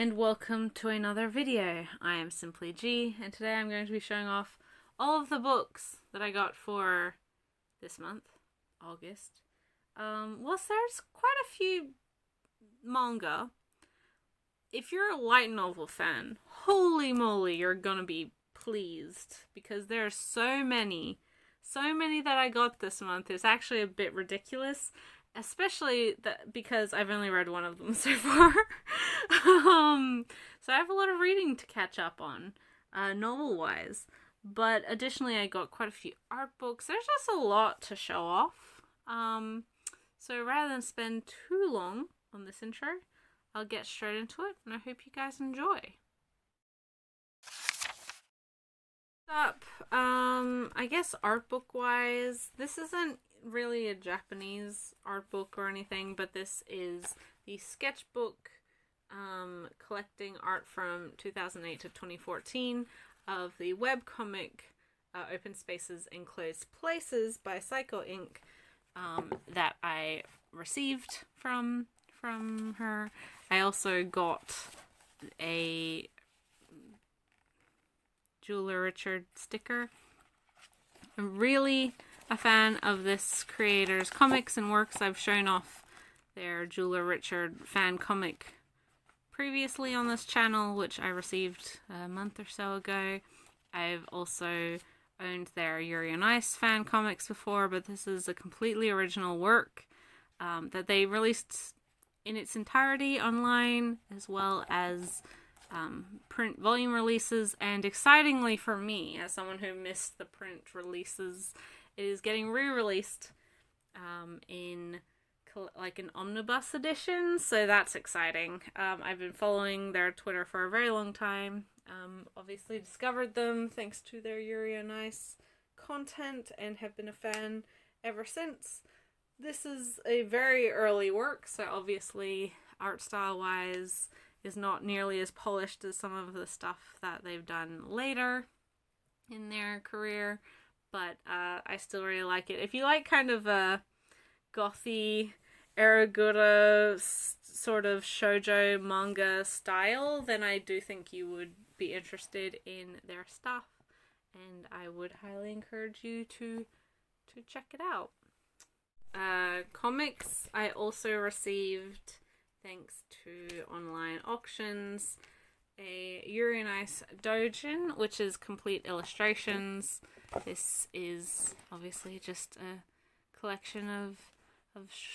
and welcome to another video. I am Simply G, and today I'm going to be showing off all of the books that I got for this month, August. Whilst there's quite a few manga, if you're a light novel fan, holy moly, you're gonna be pleased, because there are so many that I got this month. It's actually a bit ridiculous. Especially because I've only read one of them so far. So I have a lot of reading to catch up on, novel-wise. But additionally, I got quite a few art books. There's just a lot to show off. So rather than spend too long on this intro, I'll get straight into it, and I hope you guys enjoy. I guess art book-wise, this isn't really a Japanese art book or anything, but this is the Sketchbook collecting art from 2008 to 2014 of the webcomic Open Spaces and Closed Places by Psycho Inc. That I received from her. I also got a Julia Richard sticker. I'm really a fan of this creator's comics and works. I've shown off their Julia Richard fan comic previously on this channel, which I received a month or so ago. I've also owned their Yuri on Ice fan comics before, but this is a completely original work that they released in its entirety online, as well as print volume releases. And excitingly for me, as someone who missed the print releases, it is getting re-released in like an omnibus edition, so that's exciting. I've been following their Twitter for a very long time. Obviously discovered them thanks to their Yuri on Ice content and have been a fan ever since. This is a very early work, so obviously art style wise is not nearly as polished as some of the stuff that they've done later in their career. But I still really like it. If you like kind of a gothy, eragura sort of shoujo manga style, then I do think you would be interested in their stuff, and I would highly encourage you to check it out. Comics, I also received, thanks to online auctions, a Yuri on Ice Doujin, which is complete illustrations. This is obviously just a collection of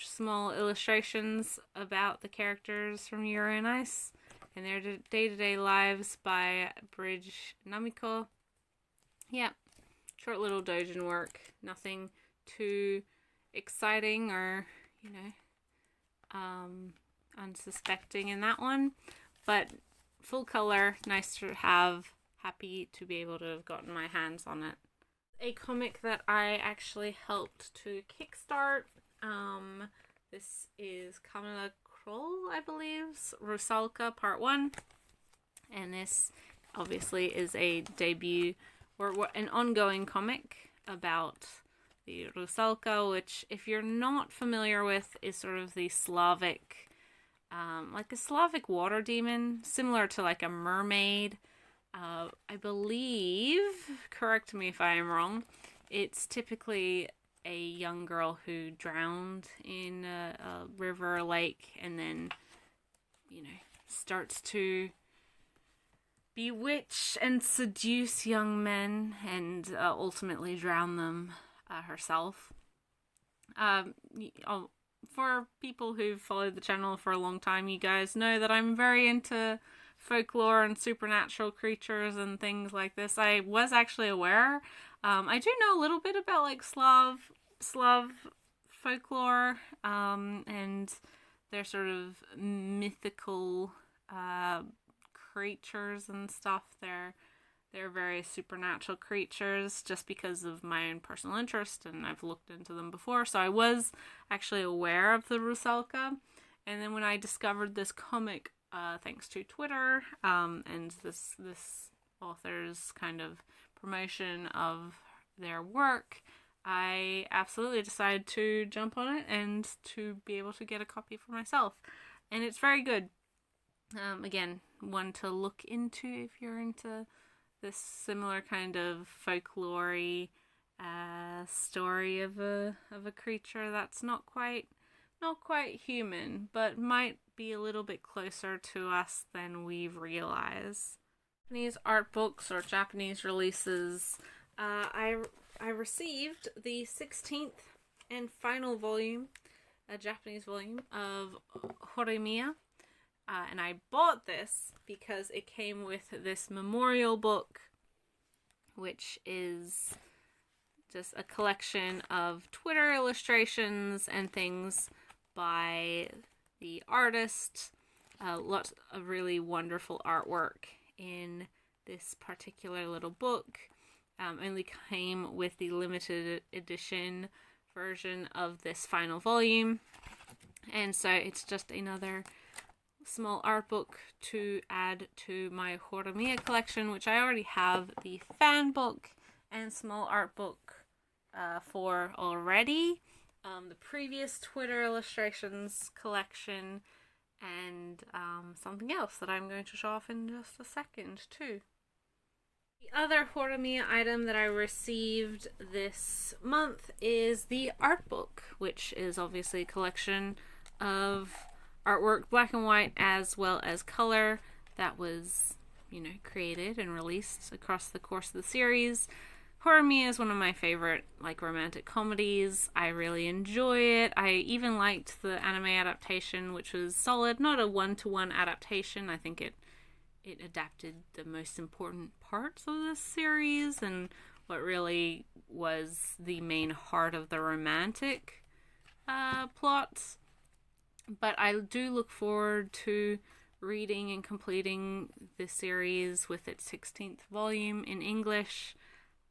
small illustrations about the characters from Yuri on Ice and their day-to-day lives by Bridge Namiko. Yeah, short little doujin work. Nothing too exciting or, unsuspecting in that one. But full color, nice to have, happy to be able to have gotten my hands on it. A comic that I actually helped to kickstart. This is Kamala Kroll, I believe's Rusalka Part 1. And this obviously is a debut or an ongoing comic about the Rusalka, which, if you're not familiar with, is sort of the Slavic, like a Slavic water demon, similar to like a mermaid. I believe, correct me if I am wrong, it's typically a young girl who drowned in a river or lake and then, starts to bewitch and seduce young men and ultimately drown them herself. For people who've followed the channel for a long time, you guys know that I'm very into folklore and supernatural creatures and things like this. I was actually aware. I do know a little bit about like Slav folklore and their sort of mythical creatures and stuff. They're very supernatural creatures just because of my own personal interest, and I've looked into them before, so I was actually aware of the Rusalka. And then when I discovered this comic, thanks to Twitter, and this author's kind of promotion of their work, I absolutely decided to jump on it and to be able to get a copy for myself. And it's very good. Again, one to look into if you're into this similar kind of folklore-y story of a creature that's not quite human, but might be a little bit closer to us than we realize. Japanese art books or Japanese releases. I received the 16th and final volume, a Japanese volume of Horimiya. And I bought this because it came with this memorial book, which is just a collection of Twitter illustrations and things by the artist. Lots of really wonderful artwork in this particular little book. Only came with the limited edition version of this final volume. And so it's just another small art book to add to my Horimiya collection, which I already have the fan book and small art book for already. The previous Twitter illustrations collection, and something else that I'm going to show off in just a second too. The other Horimiya item that I received this month is the art book, which is obviously a collection of artwork, black and white as well as color, that was, created and released across the course of the series. Horimiya is one of my favorite, romantic comedies. I really enjoy it. I even liked the anime adaptation, which was solid. Not a one-to-one adaptation. I think it adapted the most important parts of this series and what really was the main heart of the romantic plots. But I do look forward to reading and completing this series with its 16th volume in English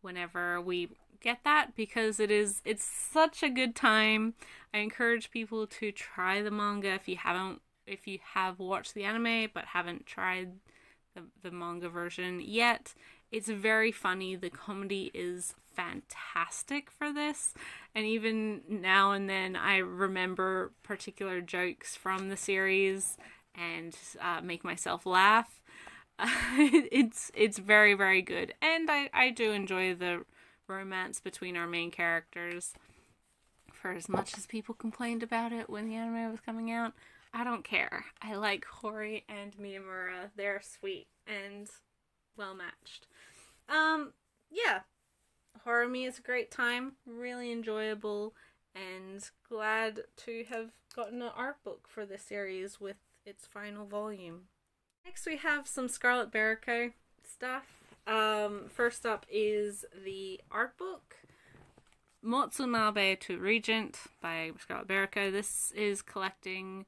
whenever we get that, because it's such a good time. I encourage people to try the manga if you have watched the anime but haven't tried the manga version yet. It's very funny. The comedy is fantastic for this, and even now and then I remember particular jokes from the series and make myself laugh. It's very, very good, and I do enjoy the romance between our main characters. For as much as people complained about it when the anime was coming out, I don't care. I like Hori and Miyamura. They're sweet and well matched. Yeah. Horimiya is a great time, really enjoyable, and glad to have gotten an art book for this series with its final volume. Next we have some Scarlet Beriko stuff. First up is the art book, Motsunabe to Regent by Scarlet Beriko. This is collecting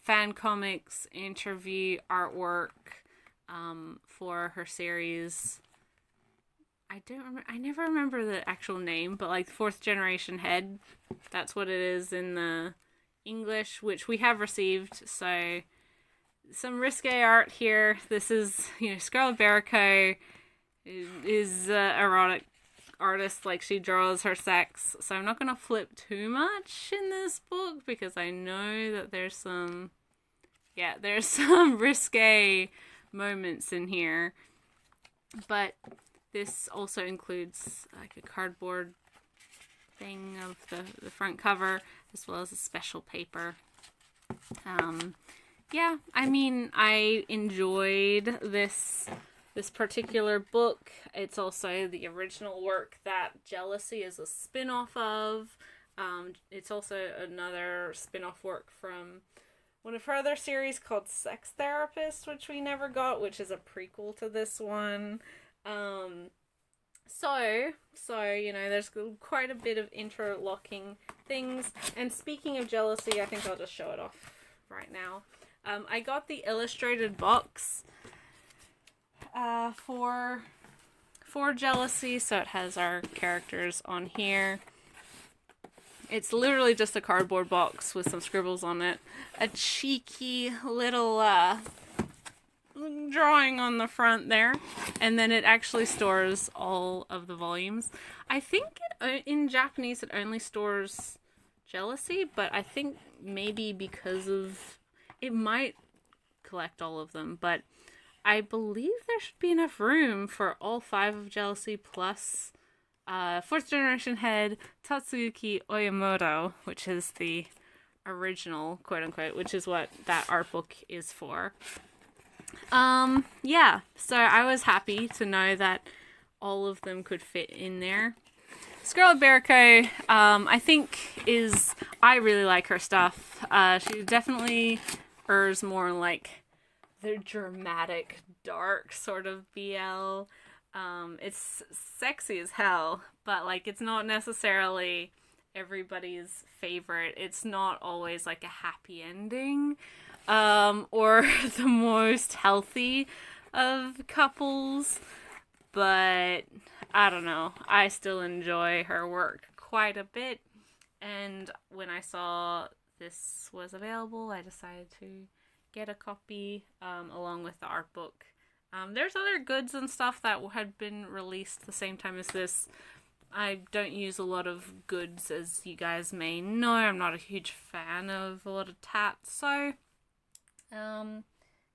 fan comics, interview artwork for her series. I never remember the actual name, but Fourth Generation Head. That's what it is in the English, which we have received. So some risque art here. This is, Scarlet Beriko is erotic artist, she draws her sex, so I'm not going to flip too much in this book because I know that there's some risque moments in here, but this also includes a cardboard thing of the front cover as well as a special paper. I enjoyed this particular book. It's also the original work that Jealousy is a spin-off of. It's also another spin-off work from one of her other series called Sex Therapist, which we never got, which is a prequel to this one. There's quite a bit of interlocking things. And speaking of Jealousy, I think I'll just show it off right now. I got the illustrated box for Jealousy, so it has our characters on here. It's literally just a cardboard box with some scribbles on it, a cheeky little drawing on the front there, and then it actually stores all of the volumes. I think in Japanese it only stores Jealousy, but I think maybe because of it might collect all of them, but I believe there should be enough room for all 5 of Jealousy plus 4th generation head Tatsuyuki Oyamura, which is the original, quote unquote, which is what that art book is for. Yeah, so I was happy to know that all of them could fit in there. Scarlet Beriko, I really like her stuff. She definitely errs more like the dramatic, dark sort of BL. It's sexy as hell, but like it's not necessarily everybody's favorite. It's not always like a happy ending, or the most healthy of couples, but I don't know. I still enjoy her work quite a bit, and when I saw this was available, I decided to get a copy along with the art book. There's other goods and stuff that had been released the same time as this. I don't use a lot of goods, as you guys may know. I'm not a huge fan of a lot of tats, so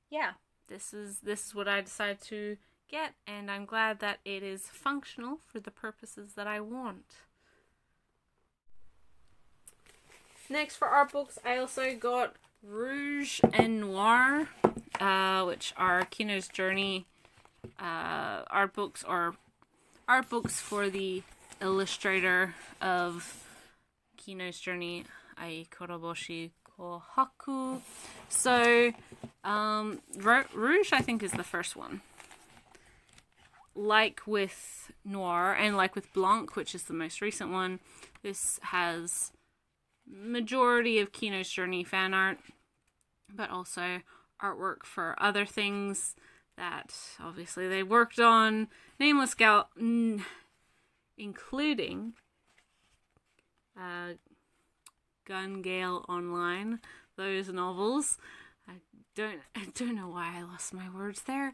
yeah, this is what I decided to get, and I'm glad that it is functional for the purposes that I want. Next, for art books, I also got Rouge and Noir, which are Kino's Journey art books, or art books for the illustrator of Kino's Journey, Ai Koroboshi Kohaku. So, Rouge, I think, is the first one. Like with Noir, and like with Blanc, which is the most recent one, this has majority of Kino's Journey fan art, but also artwork for other things that obviously they worked on. Nameless Gal, including Gun Gale Online, those novels. I don't know why I lost my words there.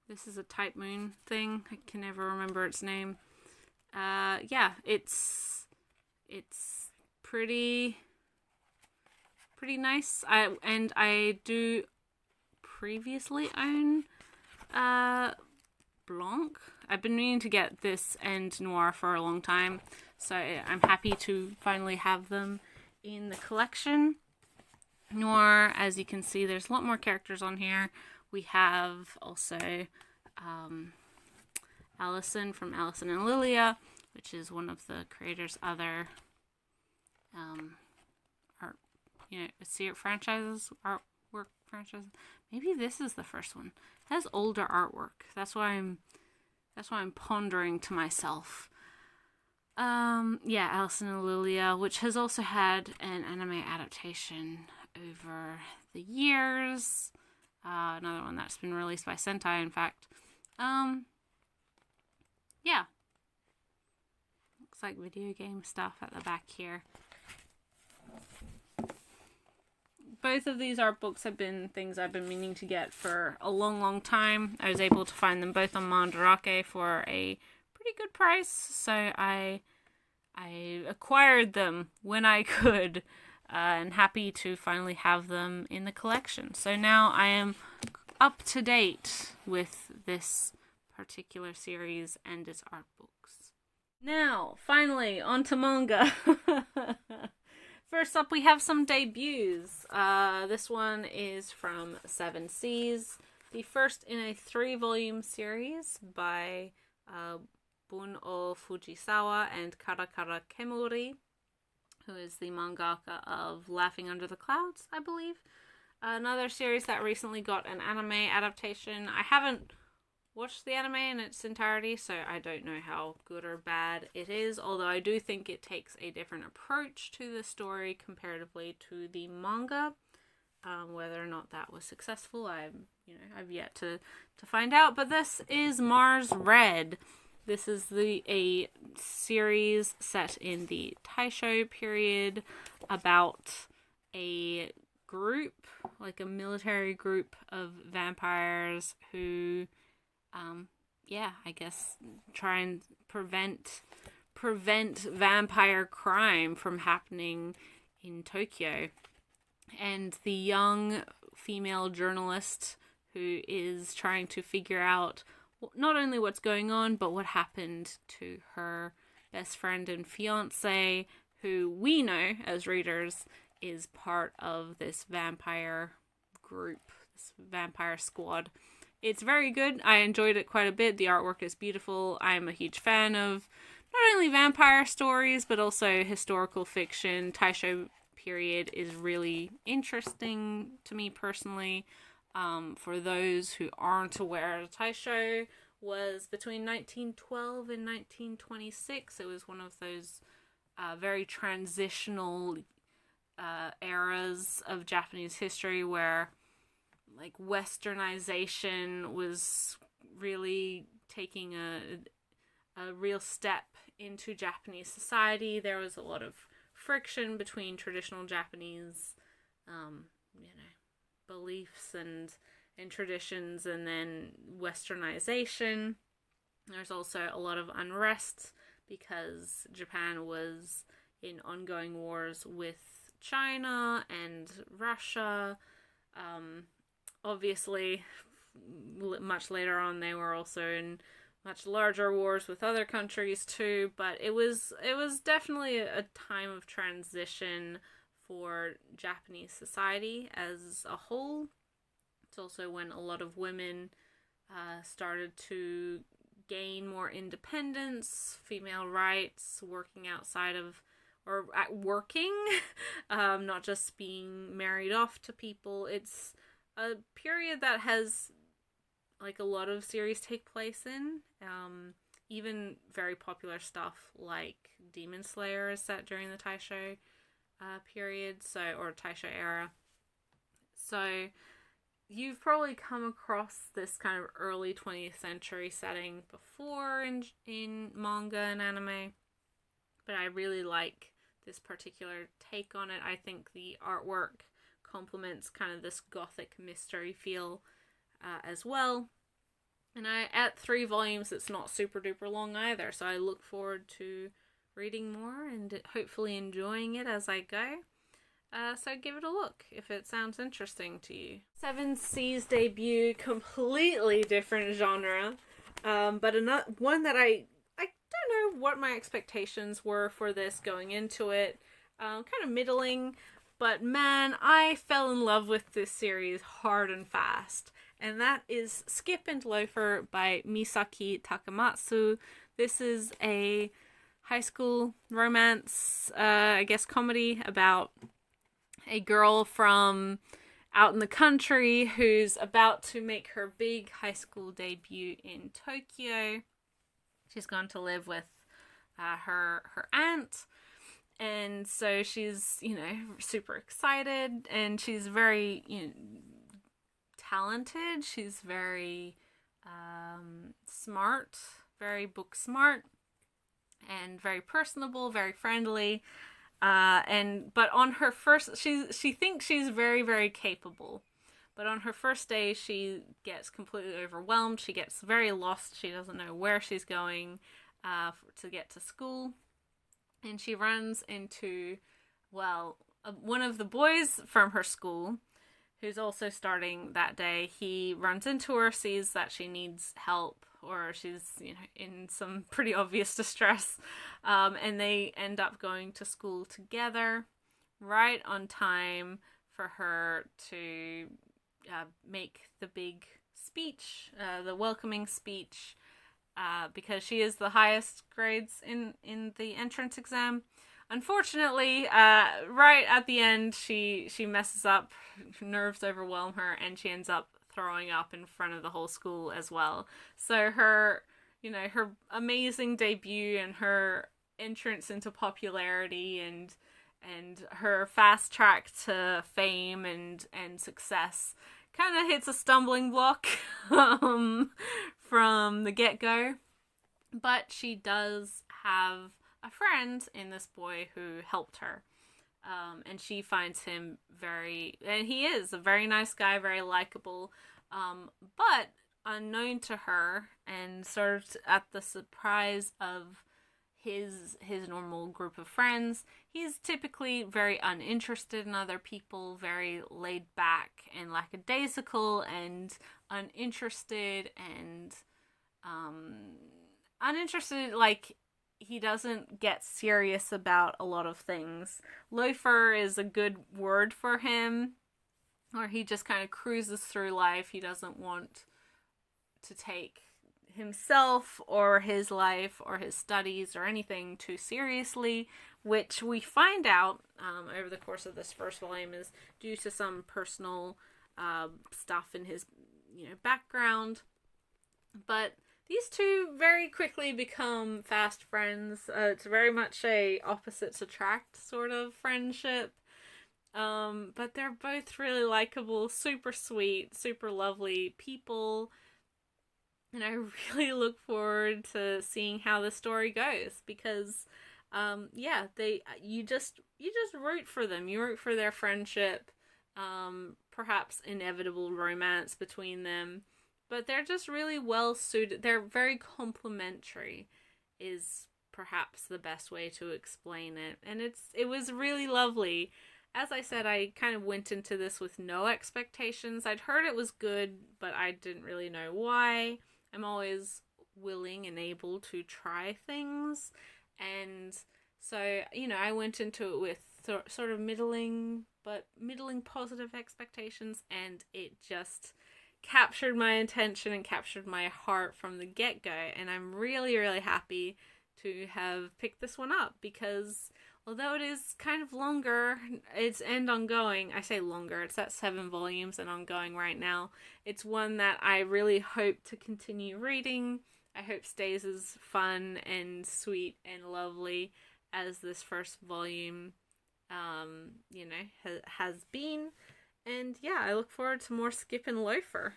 This is a Type Moon thing. I can never remember its name. Yeah, it's pretty nice. I do previously own Blanc. I've been meaning to get this and Noir for a long time, so I'm happy to finally have them in the collection. Noir, as you can see, there's a lot more characters on here. We have also Allison from Allison and Lilia, which is one of the creator's other art, franchises, artwork franchises. Maybe this is the first one. It has older artwork. That's why I'm pondering to myself. Yeah, Allison and Lilia, which has also had an anime adaptation over the years. Another one that's been released by Sentai, in fact. Yeah. Looks like video game stuff at the back here. Both of these art books have been things I've been meaning to get for a long time. I was able to find them both on Mandarake for a pretty good price, so I acquired them when I could, and happy to finally have them in the collection. So now I am up to date with this particular series and its art books. Now, finally, onto manga. First up, we have some debuts. This one is from Seven Seas, the first in a 3-volume series by Bun-O Fujisawa and Karakara Kemuri, who is the mangaka of Laughing Under the Clouds, I believe. Another series that recently got an anime adaptation. I haven't watched the anime in its entirety, so I don't know how good or bad it is, although I do think it takes a different approach to the story comparatively to the manga. Whether or not that was successful, I've yet to find out. But this is Mars Red. This is a series set in the Taisho period about a group, like a military group of vampires who I guess try and prevent vampire crime from happening in Tokyo. And the young female journalist who is trying to figure out not only what's going on, but what happened to her best friend and fiance, who we know as readers is part of this vampire group, this vampire squad. It's very good. I enjoyed it quite a bit. The artwork is beautiful. I'm a huge fan of not only vampire stories, but also historical fiction. Taisho period is really interesting to me personally. For those who aren't aware, Taisho was between 1912 and 1926. It was one of those very transitional eras of Japanese history where like westernization was really taking a real step into Japanese society. There was a lot of friction between traditional Japanese beliefs and traditions, and then westernization. There's also a lot of unrest because Japan was in ongoing wars with China and Russia. Obviously, much later on, they were also in much larger wars with other countries too, but it was definitely a time of transition for Japanese society as a whole. It's also when a lot of women started to gain more independence, female rights, working outside of, or working, not just being married off to people. It's a period that has like a lot of series take place in. Even very popular stuff like Demon Slayer is set during the Taisho period, or Taisho era. So you've probably come across this kind of early 20th century setting before in manga and anime, but I really like this particular take on it. I think the artwork complements kind of this gothic mystery feel as well. And at 3 volumes, it's not super duper long either, so I look forward to reading more and hopefully enjoying it as I go. So give it a look if it sounds interesting to you. 7 Seas debut, completely different genre, but one that I don't know what my expectations were for this going into it. Kind of middling, but man, I fell in love with this series hard and fast. And that is Skip and Loafer by Misaki Takamatsu. This is a high school romance, comedy about a girl from out in the country who's about to make her big high school debut in Tokyo. She's gone to live with her aunt, and so she's, super excited, and she's very, talented. She's very smart, very book smart, and very personable, very friendly. But on her first, she thinks she's very, very capable. But on her first day, she gets completely overwhelmed. She gets very lost. She doesn't know where she's going to get to school. And she runs into, one of the boys from her school, who's also starting that day. He runs into her, sees that she needs help, or she's, in some pretty obvious distress. And they end up going to school together right on time for her to make the big speech, the welcoming speech, because she is the highest grades in the entrance exam. Unfortunately, right at the end, she messes up, nerves overwhelm her, and she ends up throwing up in front of the whole school as well. So her amazing debut and her entrance into popularity and her fast track to fame and success kind of hits a stumbling block from the get-go. But she does have a friend in this boy who helped her. And she finds him and he is a very nice guy, very likable, but unknown to her, and sort of at the surprise of his normal group of friends. He's typically very uninterested in other people, very laid back and lackadaisical and uninterested and uninterested, like he doesn't get serious about a lot of things. Loafer is a good word for him, or he just kind of cruises through life. He doesn't want to take himself or his life or his studies or anything too seriously, which we find out over the course of this first volume is due to some personal stuff in his background. But these two very quickly become fast friends. It's very much a opposites attract sort of friendship. But they're both really likable, super sweet, super lovely people. And I really look forward to seeing how the story goes because, you just root for them. You root for their friendship, perhaps inevitable romance between them, but they're just really well suited. They're very complementary, is perhaps the best way to explain it. And it was really lovely. As I said, I kind of went into this with no expectations. I'd heard it was good, but I didn't really know why. I'm always willing and able to try things. And so, I went into it with sort of middling positive expectations, and it just captured my attention and captured my heart from the get-go. And I'm really, really happy to have picked this one up because although it is kind of longer, it's ongoing. I say longer, it's at 7 volumes and ongoing right now. It's one that I really hope to continue reading. I hope stays as fun and sweet and lovely as this first volume, has been. And yeah, I look forward to more Skip and Loafer.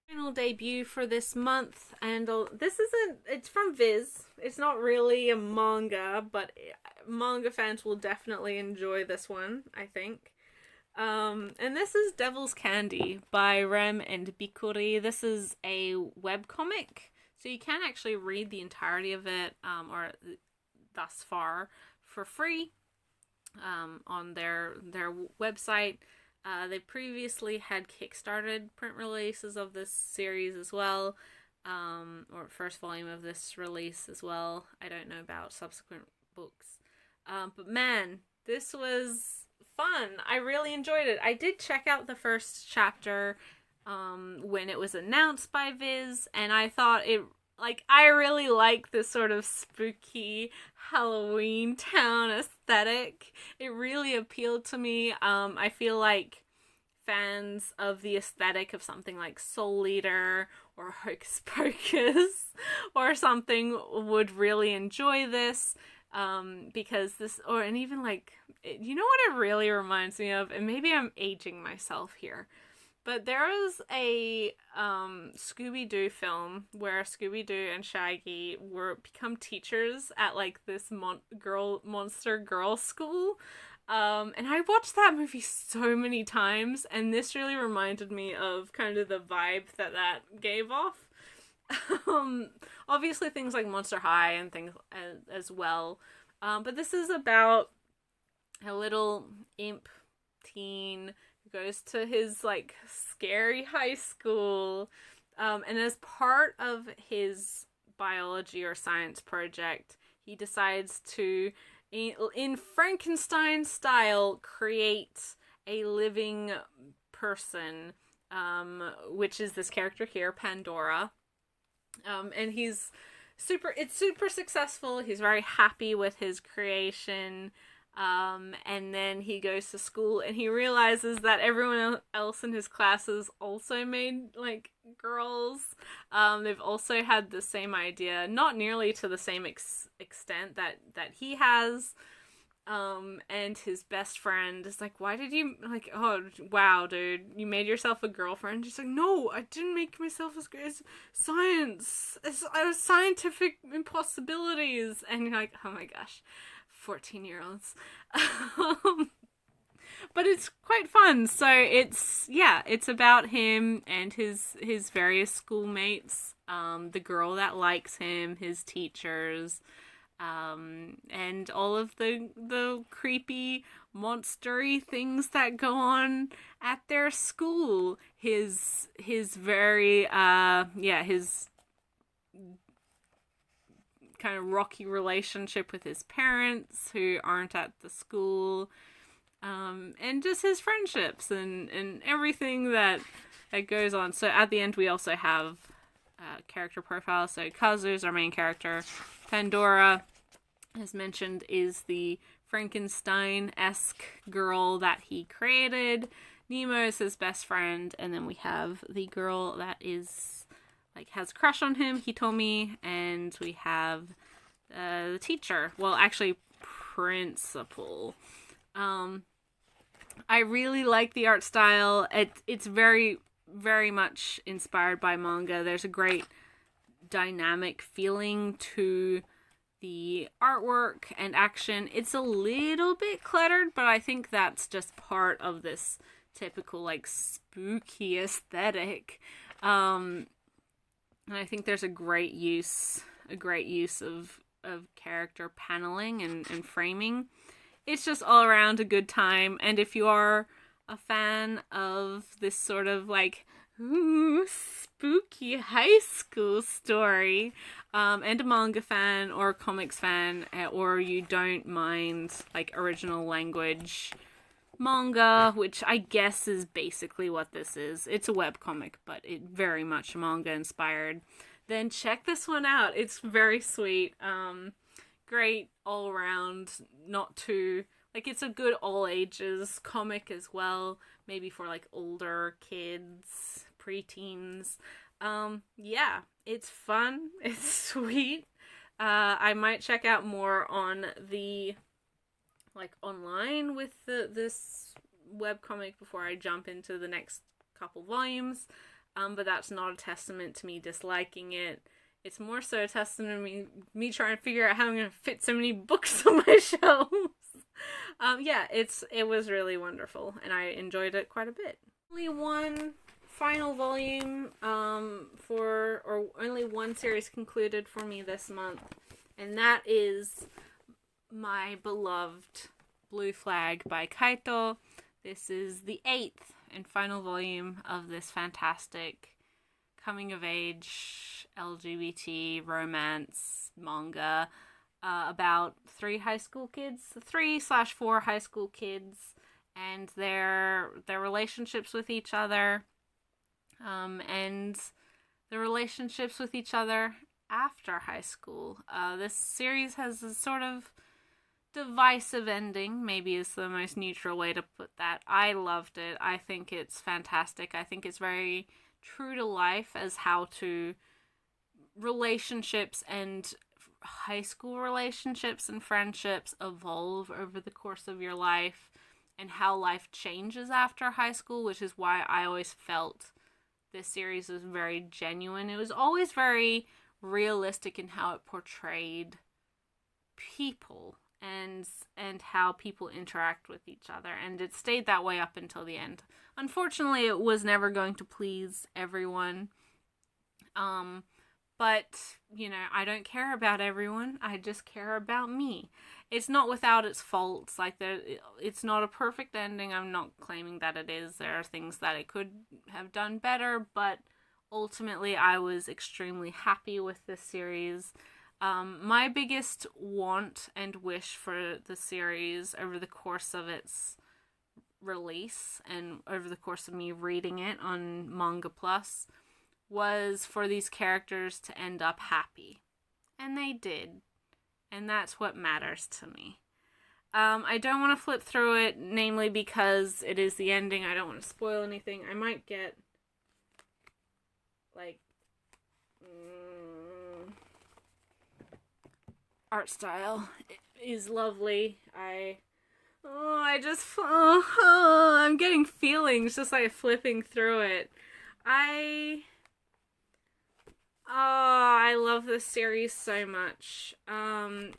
Final debut for this month, and it's from Viz. It's not really a manga, but manga fans will definitely enjoy this one, I think. And this is Devil's Candy by Rem and Bikuri. This is a webcomic, so you can actually read the entirety of it, or thus far, for free on their website. They previously had kickstarted print releases of this series as well, or first volume of this release as well. I don't know about subsequent books. But man, this was fun. I really enjoyed it. I did check out the first chapter when it was announced by Viz, and I thought I really like this sort of spooky Halloween town aesthetic. It really appealed to me. I feel like fans of the aesthetic of something like Soul Eater or Hocus Pocus or something would really enjoy this. Because this, and even what it really reminds me of, and maybe I'm aging myself here, but there was a Scooby-Doo film where Scooby-Doo and Shaggy become teachers at this monster girl school. And I watched that movie so many times, and this really reminded me of kind of the vibe that gave off. Obviously things like Monster High and things as well. But this is about a little imp teen goes to his scary high school, and as part of his biology or science project, he decides to, in Frankenstein style, create a living person, which is this character here, Pandora. And it's super successful. He's very happy with his creation. And then he goes to school and he realizes that everyone else in his classes also made girls. They've also had the same idea, not nearly to the same extent that he has. And his best friend is like, why did you, oh, wow, dude, you made yourself a girlfriend? She's like, no, I didn't make myself it's science. It's scientific impossibilities. And you're like, oh my gosh, 14-year-olds. But it's quite fun. So it's about him and his various schoolmates, the girl that likes him, his teachers, and all of the creepy monstery things that go on at their school. His very his kind of rocky relationship with his parents who aren't at the school, and just his friendships and everything that goes on. So at the end we also have character profiles. So Kazu's our main character. Pandora, as mentioned, is the Frankenstein-esque girl that he created. Nemo is his best friend, and then we have the girl that is has a crush on him, Hitomi, and we have the teacher. Well, actually, principal. I really like the art style. It's very, very much inspired by manga. There's a great dynamic feeling to the artwork and action. It's a little bit cluttered, but I think that's just part of this typical spooky aesthetic. And I think there's a great use of character paneling and framing. It's just all around a good time. And if you are a fan of this sort of spooky high school story, and a manga fan or a comics fan, or you don't mind original language manga, which I guess is basically what this is. It's a webcomic, but it very much manga inspired. Then check this one out. It's very sweet. Great all around, not too it's a good all ages comic as well, maybe for older kids, preteens. Yeah, it's fun, it's sweet. I might check out more on the online with this webcomic before I jump into the next couple volumes. But that's not a testament to me disliking it. It's more so a testament to me trying to figure out how I'm going to fit so many books on my shelves. Yeah, it was really wonderful, and I enjoyed it quite a bit. Only one final volume only one series concluded for me this month, and that is my beloved Blue Flag by Kaito. This is the 8th and final volume of this fantastic coming-of-age LGBT romance manga about 3/4 high school kids, and their relationships with each other, and the relationships with each other after high school. This series has a sort of divisive ending, maybe is the most neutral way to put that. I loved it. I think it's fantastic. I think it's very true to life as how to relationships and high school relationships and friendships evolve over the course of your life, and how life changes after high school, which is why I always felt this series was very genuine. It was always very realistic in how it portrayed people and how people interact with each other, and it stayed that way up until the end. Unfortunately, it was never going to please everyone, but I don't care about everyone. I just care about me. It's not without its faults. It's not a perfect ending. I'm not claiming that it is. There are things that it could have done better, but ultimately I was extremely happy with this series. My biggest want and wish for the series over the course of its release and over the course of me reading it on Manga Plus was for these characters to end up happy. And they did. And that's what matters to me. I don't want to flip through it, namely because it is the ending. I don't want to spoil anything. I might get art style is lovely. I'm getting feelings just flipping through it. I love this series so much. And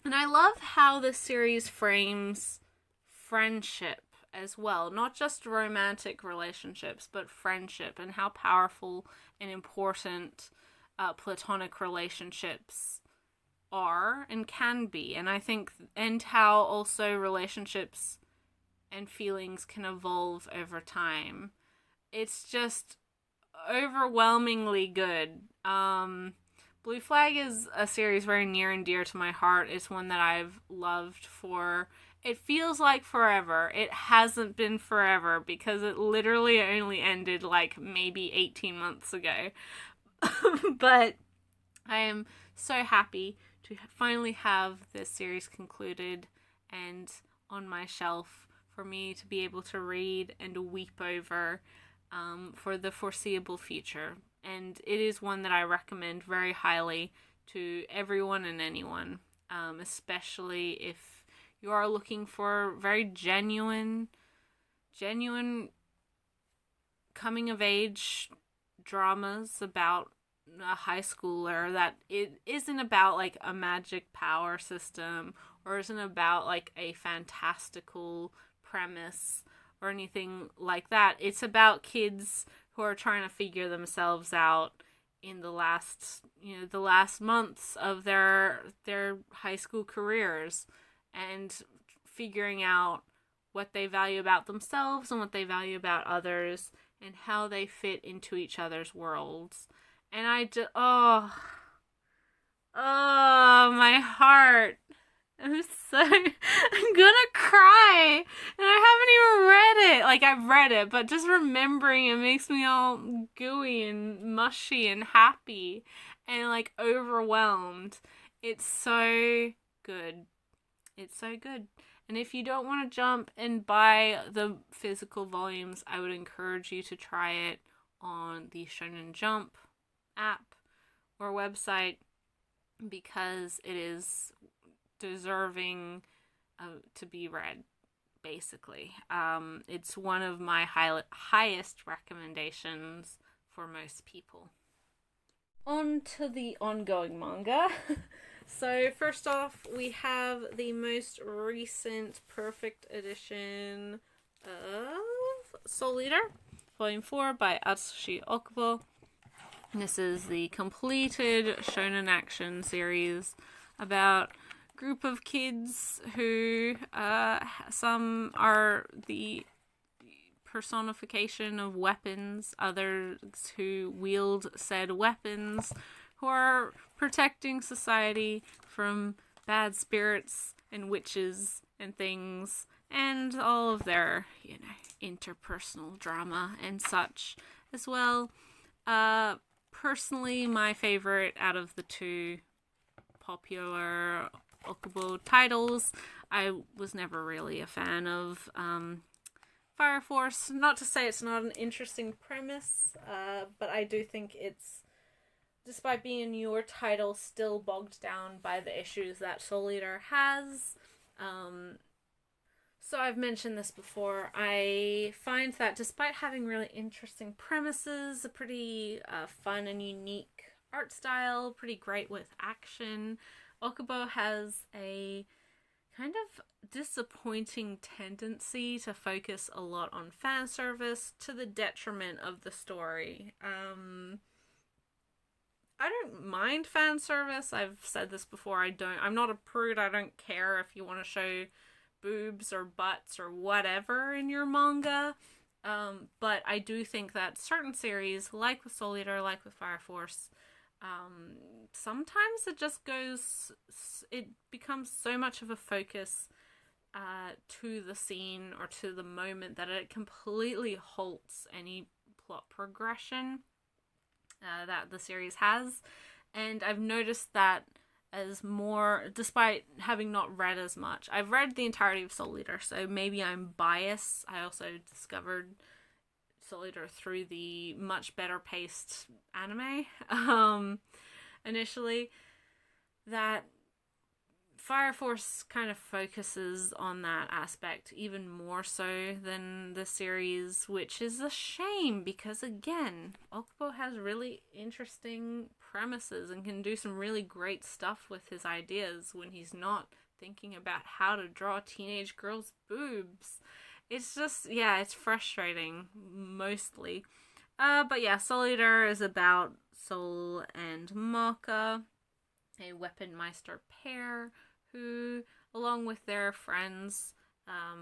I love how this series frames friendship as well. Not just romantic relationships, but friendship, and how powerful and important platonic relationships are and can be, and I think, and how also relationships and feelings can evolve over time. It's just overwhelmingly good. Blue Flag is a series very near and dear to my heart. It's one that I've loved for, it feels like forever. It hasn't been forever because it literally only ended like maybe 18 months ago. But I am so happy to finally have this series concluded and on my shelf for me to be able to read and weep over for the foreseeable future. And it is one that I recommend very highly to everyone and anyone, especially if you are looking for very genuine coming of age dramas about a high schooler, that it isn't about like a magic power system or isn't about like a fantastical premise or anything like that. It's about kids who are trying to figure themselves out in the last months of their high school careers, and figuring out what they value about themselves and what they value about others and how they fit into each other's worlds. And I just, oh, my heart. I'm gonna cry. And I haven't even read it. Like, I've read it, but just remembering it makes me all gooey and mushy and happy and, like, overwhelmed. It's so good. It's so good. And if you don't want to jump and buy the physical volumes, I would encourage you to try it on the Shonen Jump app or website, because it is deserving to be read, basically. It's one of my highest recommendations for most people. On to the ongoing manga. So first off, we have the most recent perfect edition of Soul Eater, Volume 4 by Atsushi Okubo. This is the completed shonen action series about a group of kids who, some are the personification of weapons, others who wield said weapons, who are protecting society from bad spirits and witches and things, and all of their, interpersonal drama and such as well. Personally, my favorite out of the two popular Okubo titles, I was never really a fan of Fire Force. Not to say it's not an interesting premise, but I do think it's, despite being a newer title, still bogged down by the issues that Soul Eater has. So I've mentioned this before, I find that despite having really interesting premises, a pretty fun and unique art style, pretty great with action, Okubo has a kind of disappointing tendency to focus a lot on fan service to the detriment of the story. I don't mind fan service. I've said this before. I'm not a prude. I don't care if you want to show boobs or butts or whatever in your manga. But I do think that certain series, like with Soul Eater, like with Fire Force, sometimes it becomes so much of a focus to the scene or to the moment that it completely halts any plot progression that the series has. And I've noticed that as more, despite having not read as much. I've read the entirety of Soul Eater, so maybe I'm biased. I also discovered Soul Eater through the much better paced anime initially, that Fire Force kind of focuses on that aspect even more so than the series, which is a shame because, again, Okubo has really interesting premises and can do some really great stuff with his ideas when he's not thinking about how to draw teenage girls' boobs. It's just, it's frustrating, mostly. But yeah, Soul Eater is about Soul and Maka, a Weaponmeister pair who, along with their friends,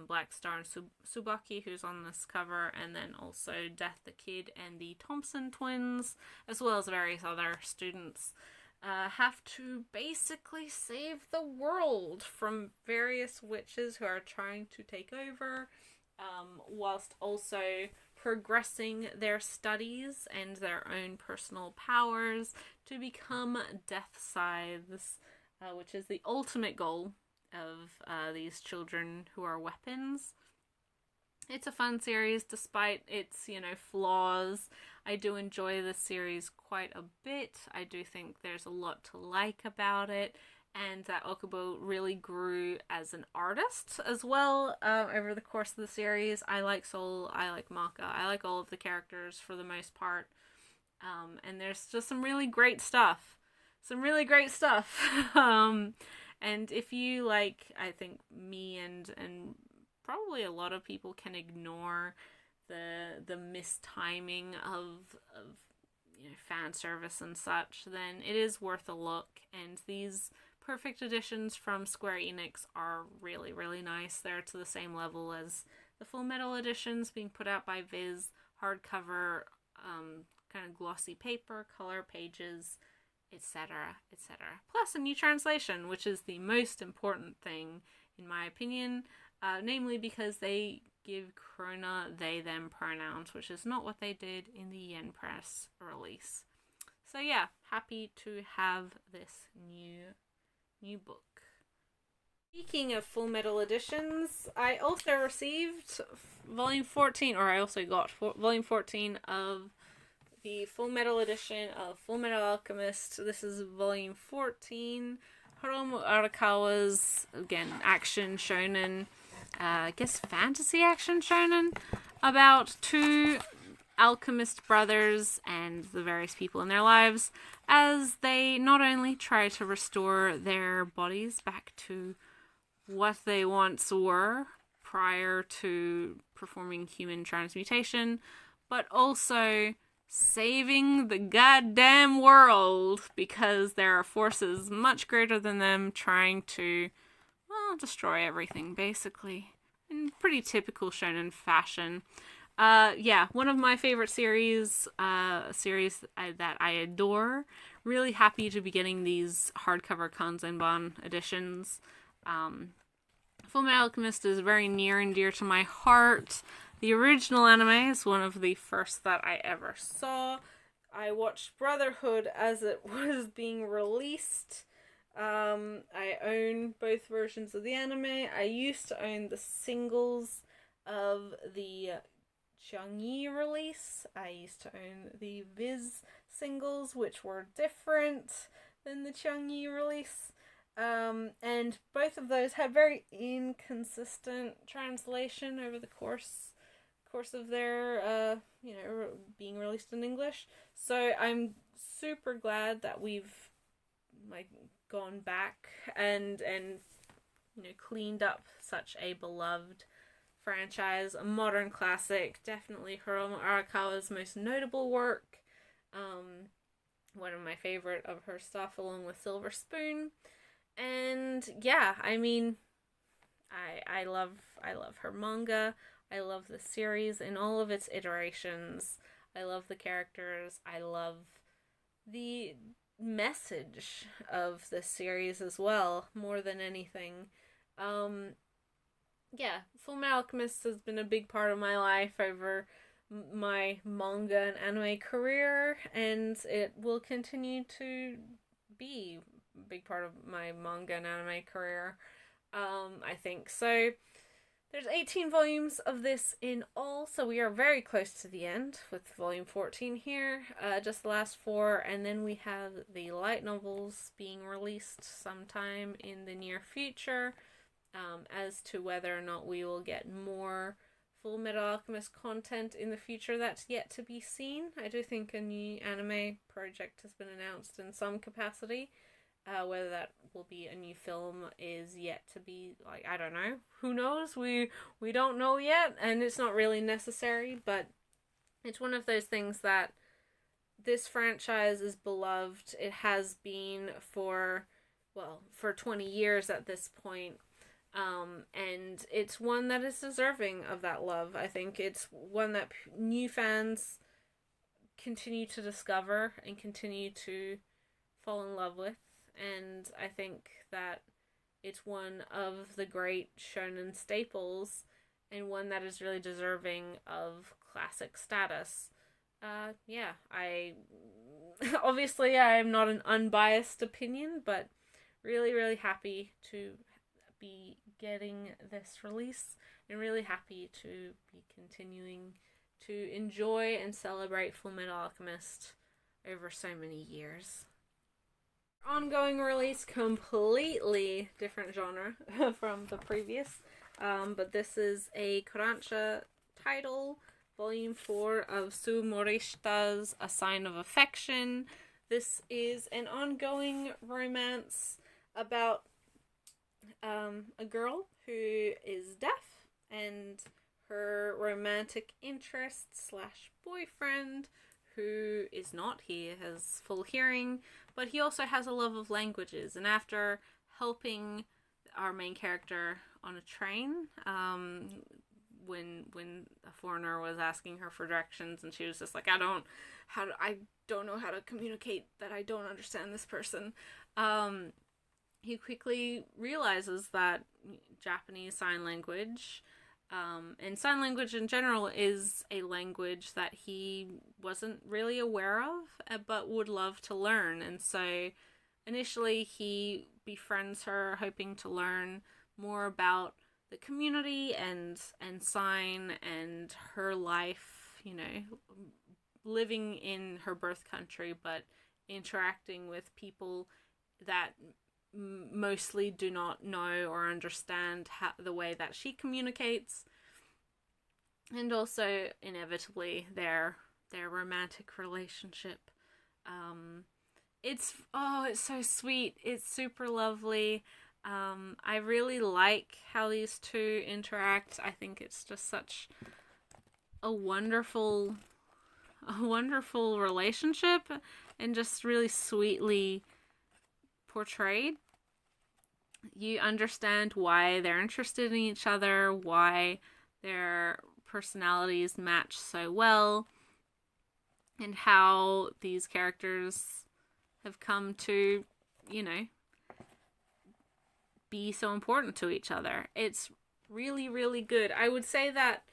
Black Star and Tsubaki, who's on this cover, and then also Death the Kid and the Thompson twins, as well as various other students, have to basically save the world from various witches who are trying to take over, whilst also progressing their studies and their own personal powers to become Death Scythes, which is the ultimate goal of these children who are weapons. It's a fun series despite its, flaws. I do enjoy this series quite a bit. I do think there's a lot to like about it, and that Okubo really grew as an artist as well over the course of the series. I like Soul, I like Maka, I like all of the characters for the most part. And there's just some really great stuff. And if you like, I think me and probably a lot of people can ignore the mistiming of fan service and such, then it is worth a look. And these perfect editions from Square Enix are really, really nice. They're to the same level as the Fullmetal editions being put out by Viz, hardcover, kind of glossy paper, color pages, etc., etc. Plus a new translation, which is the most important thing in my opinion, namely because they give Krona they-them pronouns, which is not what they did in the Yen Press release. So yeah, happy to have this new book. Speaking of Fullmetal editions, I also received volume 14, or I also got volume 14 of the Fullmetal edition of Fullmetal Alchemist. This is volume 14. Hiromu Arakawa's, again, action shonen, I guess fantasy action shonen, about two alchemist brothers and the various people in their lives as they not only try to restore their bodies back to what they once were prior to performing human transmutation, but also saving the goddamn world because there are forces much greater than them trying to, well, destroy everything, basically. In pretty typical shonen fashion. Yeah, one of my favorite series, a series that I adore. Really happy to be getting these hardcover Kanzenban editions. Fullmetal Alchemist is very near and dear to my heart. The original anime is one of the first that I ever saw. I watched Brotherhood as it was being released. I own both versions of the anime. I used to own the singles of the Changi release. I used to own the Viz singles, which were different than the Changi release. And both of those had very inconsistent translation over the course of their, being released in English. So I'm super glad that we've, gone back and cleaned up such a beloved franchise, a modern classic, definitely Hiromu Arakawa's most notable work. One of my favorite of her stuff, along with Silver Spoon. And yeah, I mean, I love her manga. I love the series in all of its iterations. I love the characters. I love the message of this series as well, more than anything. Yeah, Fullmetal Alchemist has been a big part of my life over my manga and anime career, and it will continue to be a big part of my manga and anime career, I think. So there's 18 volumes of this in all, so we are very close to the end with volume 14 here, just the last 4, and then we have the light novels being released sometime in the near future. As to whether or not we will get more Fullmetal Alchemist content in the future, that's yet to be seen. I do think a new anime project has been announced in some capacity. Whether that will be a new film is yet to be, I don't know. Who knows? We don't know yet, and it's not really necessary, but it's one of those things that this franchise is beloved. It has been for 20 years at this point. And it's one that is deserving of that love. I think it's one that new fans continue to discover and continue to fall in love with. And I think that it's one of the great shonen staples and one that is really deserving of classic status. I obviously I am not an unbiased opinion, but really, really happy to be getting this release and really happy to be continuing to enjoy and celebrate Fullmetal Alchemist over so many years. Ongoing release, completely different genre from the previous, but this is a Kodansha title, Volume 4 of Su Morishita's A Sign of Affection. This is an ongoing romance about a girl who is deaf and her romantic interest / boyfriend, who is not. He has full hearing, but he also has a love of languages. And after helping our main character on a train, when a foreigner was asking her for directions, and she was just like, I don't know how to communicate that I don't understand this person. He quickly realizes that Japanese Sign Language, and sign language in general, is a language that he wasn't really aware of, but would love to learn. And so initially he befriends her, hoping to learn more about the community and sign and her life, living in her birth country, but interacting with people that mostly do not know or understand the way that she communicates, and also inevitably their romantic relationship. It's so sweet. It's super lovely. I really like how these two interact. I think it's just such a wonderful relationship, and just really sweetly portrayed. You understand why they're interested in each other, why their personalities match so well, and how these characters have come to, be so important to each other. It's really, really good. I would say that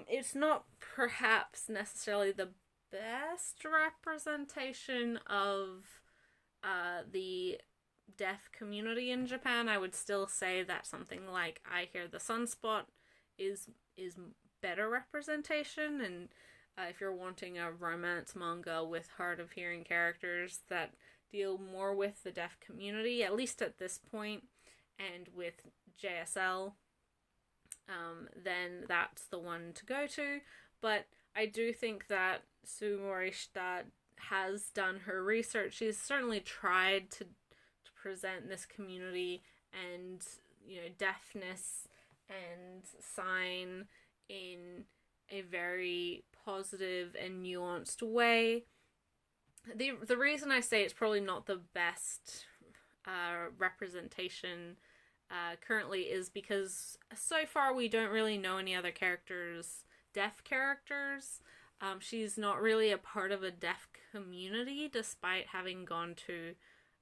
it's not perhaps necessarily the best representation of the deaf community in Japan. I would still say that something like I Hear the Sunspot is better representation, and if you're wanting a romance manga with hard of hearing characters that deal more with the deaf community, at least at this point, and with JSL, then that's the one to go to. But I do think that Su Morishita has done her research. She's certainly tried to present this community and deafness and sign in a very positive and nuanced way. The reason I say it's probably not the best representation currently is because so far we don't really know any other deaf characters. She's not really a part of a deaf community, despite having gone to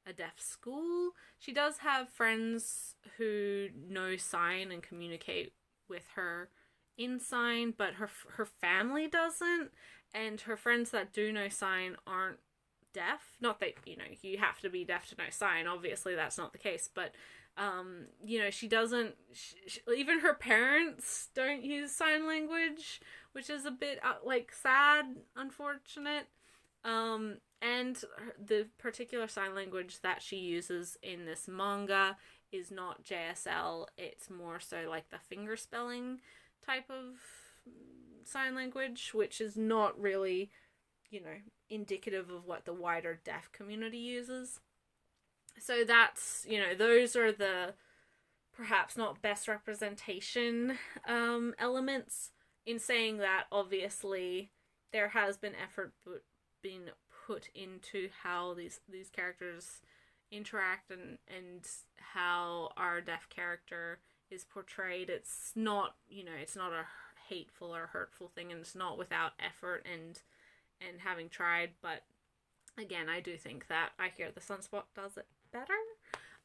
a deaf school. She does have friends who know sign and communicate with her in sign, but her family doesn't, and her friends that do know sign aren't deaf. Not that, you have to be deaf to know sign, obviously that's not the case, but she doesn't, even her parents don't use sign language, which is a bit sad, unfortunate. And the particular sign language that she uses in this manga is not JSL, it's more so like the finger spelling type of sign language, which is not really, indicative of what the wider deaf community uses. So that's, those are the perhaps not best representation elements. In saying that, obviously, there has been effort been put into how these characters interact and how our deaf character is portrayed. It's not, it's not a hateful or hurtful thing, and it's not without effort and having tried. But again, I do think that I Hear the Sunspot does it better.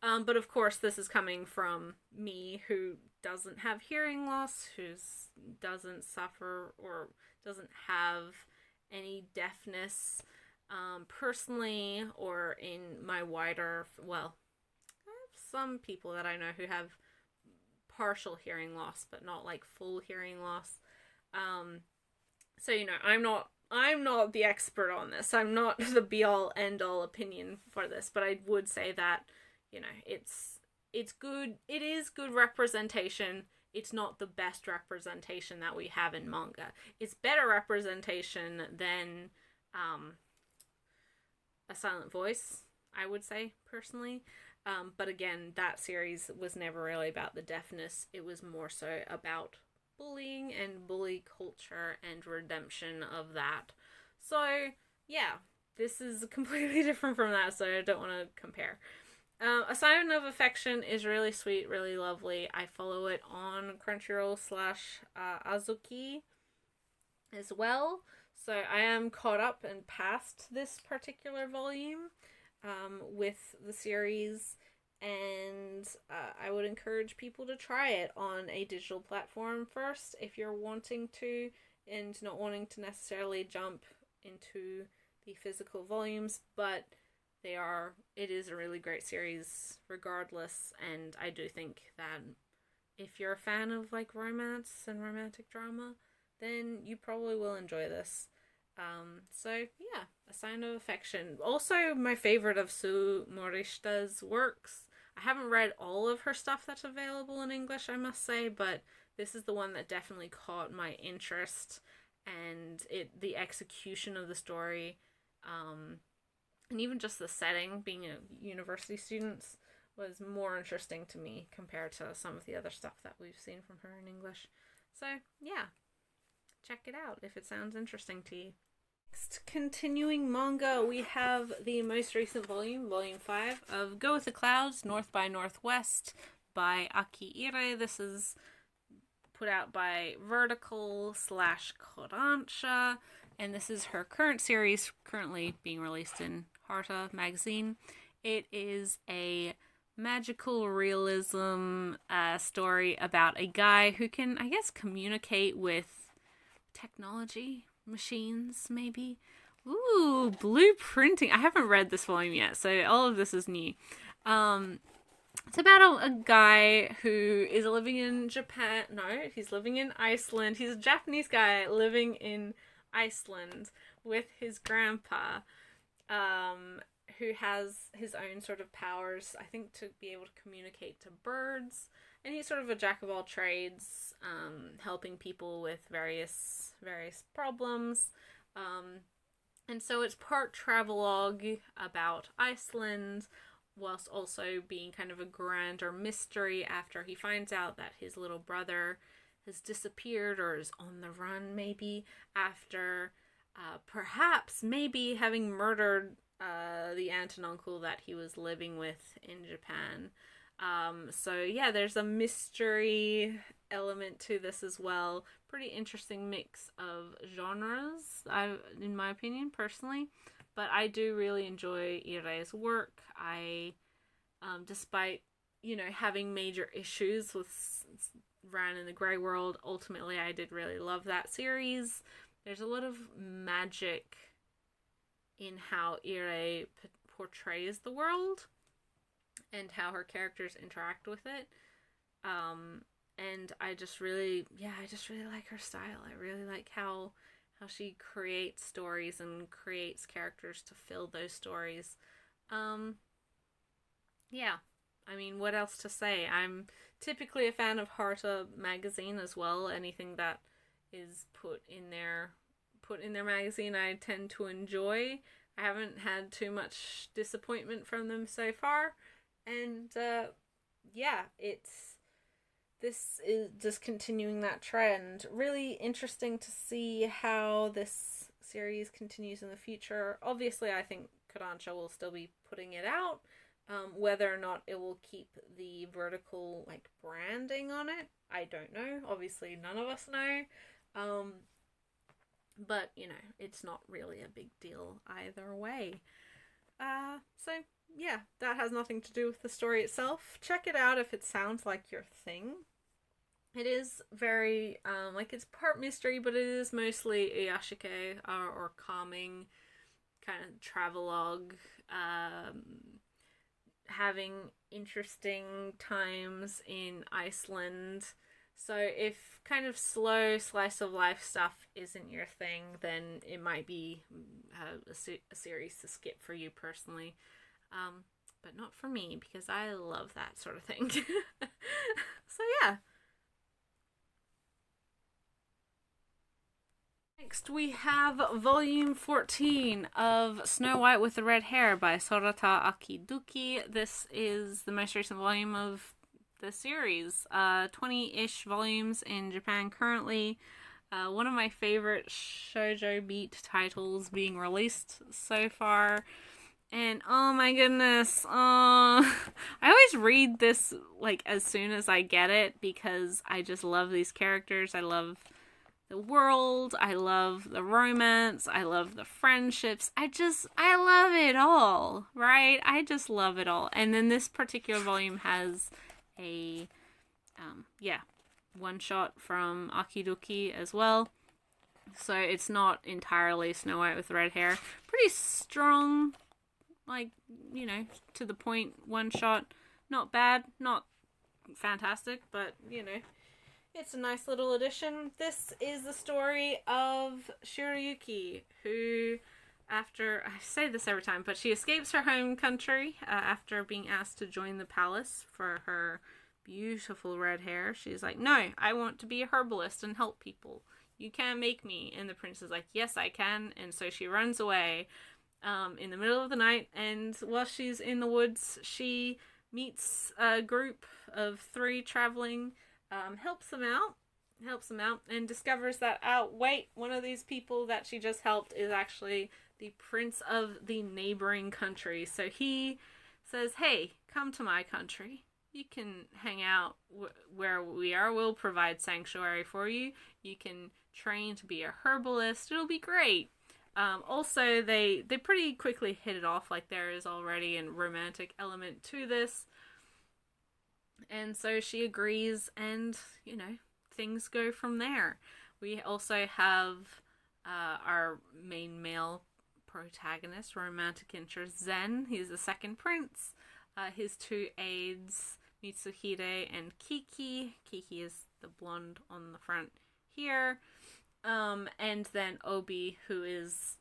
But of course, this is coming from me, who doesn't have hearing loss, who doesn't suffer or doesn't have any deafness personally, or in my wider, well, I have some people that I know who have partial hearing loss, but not like full hearing loss. So, I'm not the expert on this. I'm not the be-all, end-all opinion for this, but I would say that, it's good. It is good representation. It's not the best representation that we have in manga. It's better representation than A Silent Voice, I would say, personally. But again, that series was never really about the deafness. It was more so about bullying and bully culture and redemption of that. So, yeah, this is completely different from that, so I don't want to compare. A Sign of Affection is really sweet, really lovely. I follow it on Crunchyroll / Azuki as well. So I am caught up and past this particular volume with the series, and I would encourage people to try it on a digital platform first if you're wanting to, and not wanting to necessarily jump into the physical volumes, but it is a really great series regardless, and I do think that if you're a fan of like romance and romantic drama, then you probably will enjoy this. So yeah, A Sign of Affection. Also my favorite of Sue Morishita's works. I haven't read all of her stuff that's available in English, I must say, but this is the one that definitely caught my interest, and the execution of the story, and even just the setting, being a university student, was more interesting to me compared to some of the other stuff that we've seen from her in English. So, yeah. Check it out if it sounds interesting to you. Next, continuing manga, we have the most recent volume, Volume 5, of Go With the Clouds, North by Northwest, by Aki Ire. This is put out by Vertical / Kodansha, and this is her current series, currently being released in Harta magazine. It is a magical realism story about a guy who can, I guess, communicate with technology, machines, maybe. Ooh, blueprinting. I haven't read this volume yet, so all of this is new. It's about a guy who is living in Japan. No, he's living in Iceland. He's a Japanese guy living in Iceland with his grandpa, who has his own sort of powers, I think, to be able to communicate to birds. And he's sort of a jack of all trades, helping people with various problems. And so it's part travelogue about Iceland, whilst also being kind of a grander mystery after he finds out that his little brother has disappeared, or is on the run, maybe, after perhaps maybe having murdered the aunt and uncle that he was living with in Japan. So yeah, there's a mystery element to this as well. Pretty interesting mix of genres, in my opinion, personally. But I do really enjoy Ire's work. Despite, having major issues with Ran in the Grey World, ultimately I did really love that series. There's a lot of magic in how Ire portrays the world and how her characters interact with it. And I just really like her style. I really like how she creates stories and creates characters to fill those stories. Yeah. I mean, what else to say? I'm typically a fan of Harta magazine as well. Anything that is put in their magazine I tend to enjoy. I haven't had too much disappointment from them so far. And this is just continuing that trend. Really interesting to see how this series continues in the future. Obviously, I think Kodansha will still be putting it out. Whether or not it will keep the vertical like branding on it, I don't know. Obviously, none of us know. But you know, it's not really a big deal either way. So yeah, that has nothing to do with the story itself. Check it out if it sounds like your thing. It is very, like it's part mystery, but it is mostly iyashike, or calming, kind of travelogue, having interesting times in Iceland. So if kind of slow slice of life stuff isn't your thing, then it might be a series to skip for you personally. But not for me, because I love that sort of thing. So yeah. Next we have volume 14 of Snow White with the Red Hair by Sorata Akiduki. This is the most recent volume of the series. 20-ish volumes in Japan currently. One of my favorite shoujo beat titles being released so far. And oh my goodness, I always read this like as soon as I get it because I just love these characters. I love the world, I love the romance, I love the friendships. I love it all, right? I just love it all. And then this particular volume has a one shot from Akidoki as well. So it's not entirely Snow White with red hair. Pretty strong, like, you know, to the point one shot. Not bad, not fantastic, but, you know, it's a nice little addition. This is the story of Shiroyuki, who, after, I say this every time, but she escapes her home country after being asked to join the palace for her beautiful red hair. She's like, no, I want to be a herbalist and help people. You can't make me. And the prince is like, yes, I can. And so she runs away in the middle of the night, and while she's in the woods, she meets a group of 3 traveling, helps them out, and discovers that, wait, one of these people that she just helped is actually the prince of the neighboring country. So he says, hey, come to my country. You can hang out where we are. We'll provide sanctuary for you. You can train to be a herbalist. It'll be great. Also, they pretty quickly hit it off. Like, there is already a romantic element to this. And so she agrees, and, you know, things go from there. We also have our main male protagonist, romantic interest, Zen. He's the second prince. His 2 aides, Mitsuhide and Kiki. Kiki is the blonde on the front here. And then Obi, who is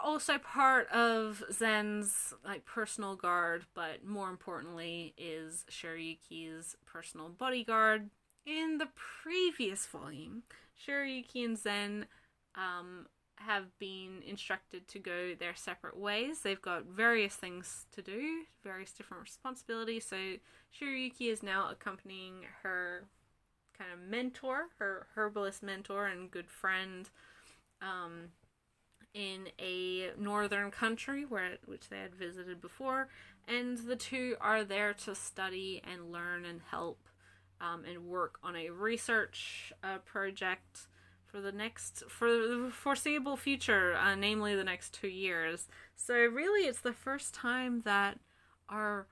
also part of Zen's like personal guard, but more importantly is Shiroyuki's personal bodyguard. In the previous volume, Shiroyuki and Zen have been instructed to go their separate ways. They've got various things to do, various different responsibilities. So Shiroyuki is now accompanying her kind of mentor, her herbalist mentor and good friend, in a northern country which they had visited before, and the 2 are there to study and learn and help and work on a research project for the foreseeable future, namely the next 2 years. So really, it's the first time that our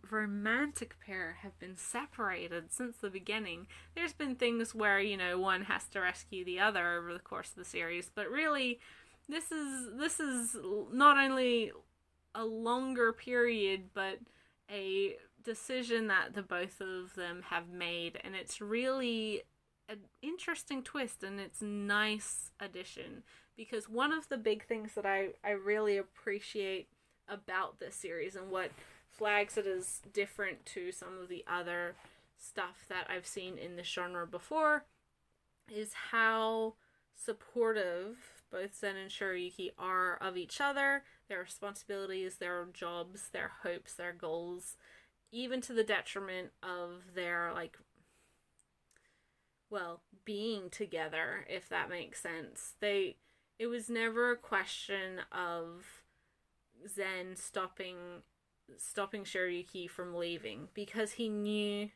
romantic pair have been separated since the beginning. There's been things where, you know, one has to rescue the other over the course of the series, but really, this is not only a longer period, but a decision that the both of them have made, and it's really an interesting twist, and it's a nice addition, because one of the big things that I really appreciate about this series, and what flags it as different to some of the other stuff that I've seen in this genre before, is how supportive both Zen and Shiroyuki are of each other, their responsibilities, their jobs, their hopes, their goals, even to the detriment of their, like, well, being together, if that makes sense. It was never a question of Zen stopping Shiryuki from leaving, because he knew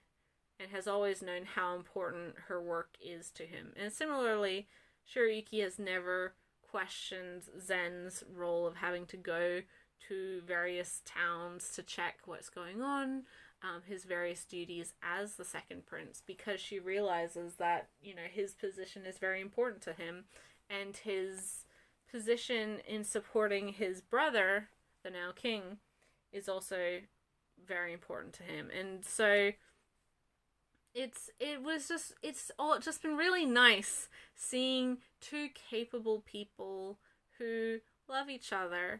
and has always known how important her work is to him. And similarly, Shiryuki has never questioned Zen's role of having to go to various towns to check what's going on, his various duties as the second prince, because she realizes that, his position is very important to him, and his position in supporting his brother, the now king, is also very important to him. And so it's just been really nice seeing two capable people who love each other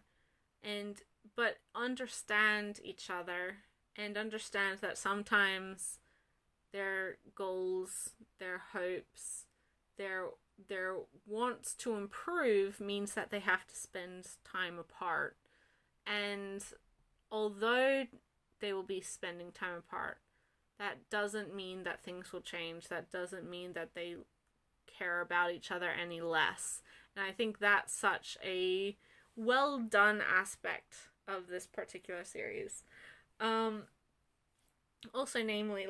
but understand each other, and understand that sometimes their goals, their hopes, their wants to improve means that they have to spend time apart. And although they will be spending time apart, that doesn't mean that things will change. That doesn't mean that they care about each other any less. And I think that's such a well done aspect of this particular series. Also, namely,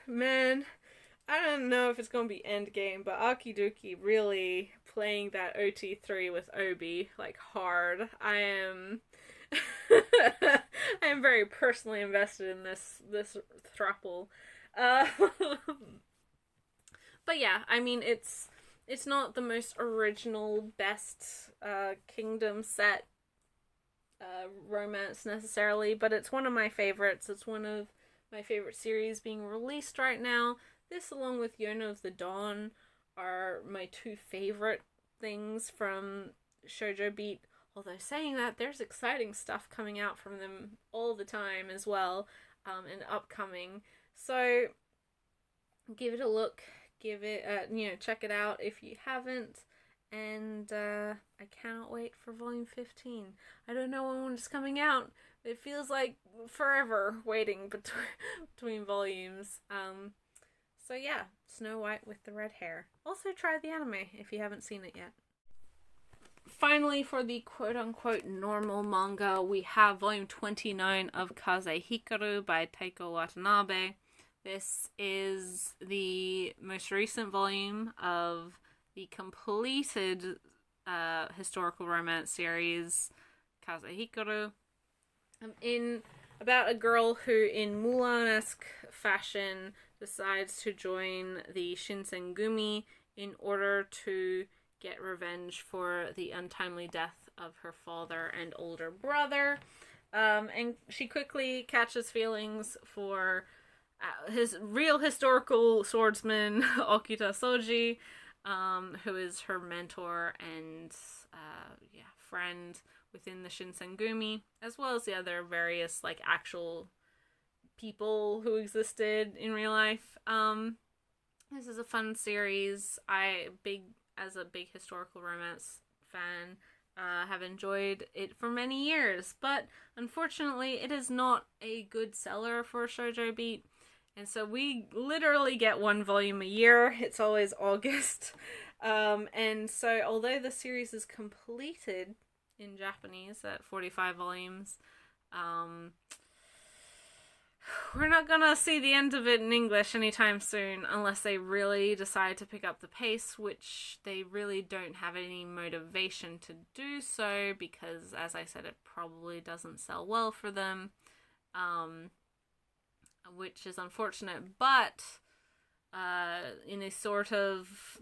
man, I don't know if it's gonna be endgame, but Akiduki really playing that OT3 with Obi, hard. I am very personally invested in this throuple. But yeah, I mean, it's not the most original, best kingdom set romance necessarily, but it's one of my favorites. It's one of my favorite series being released right now. This, along with Yona of the Dawn, are my two favorite things from Shoujo Beat. Although saying that, there's exciting stuff coming out from them all the time as well, and upcoming. So give it a look. Give it, check it out if you haven't. And I cannot wait for volume 15. I don't know when it's coming out. It feels like forever waiting between volumes. So yeah, Snow White with the red hair. Also try the anime if you haven't seen it yet. Finally, for the quote-unquote normal manga, we have volume 29 of Kaze Hikaru by Taiko Watanabe. This is the most recent volume of the completed historical romance series Kaze Hikaru, about a girl who, in Mulan-esque fashion, decides to join the Shinsengumi in order to get revenge for the untimely death of her father and older brother. And she quickly catches feelings for his real historical swordsman, Okita Soji, who is her mentor and friend within the Shinsengumi, as well as the other various actual people who existed in real life. This is a fun series. As a big historical romance fan, have enjoyed it for many years, but unfortunately it is not a good seller for Shoujo Beat, and so we literally get one volume a year. It's always August. And so although the series is completed in Japanese at 45 volumes, we're not gonna see the end of it in English anytime soon, unless they really decide to pick up the pace, which they really don't have any motivation to do so, because, as I said, it probably doesn't sell well for them, which is unfortunate. But in a sort of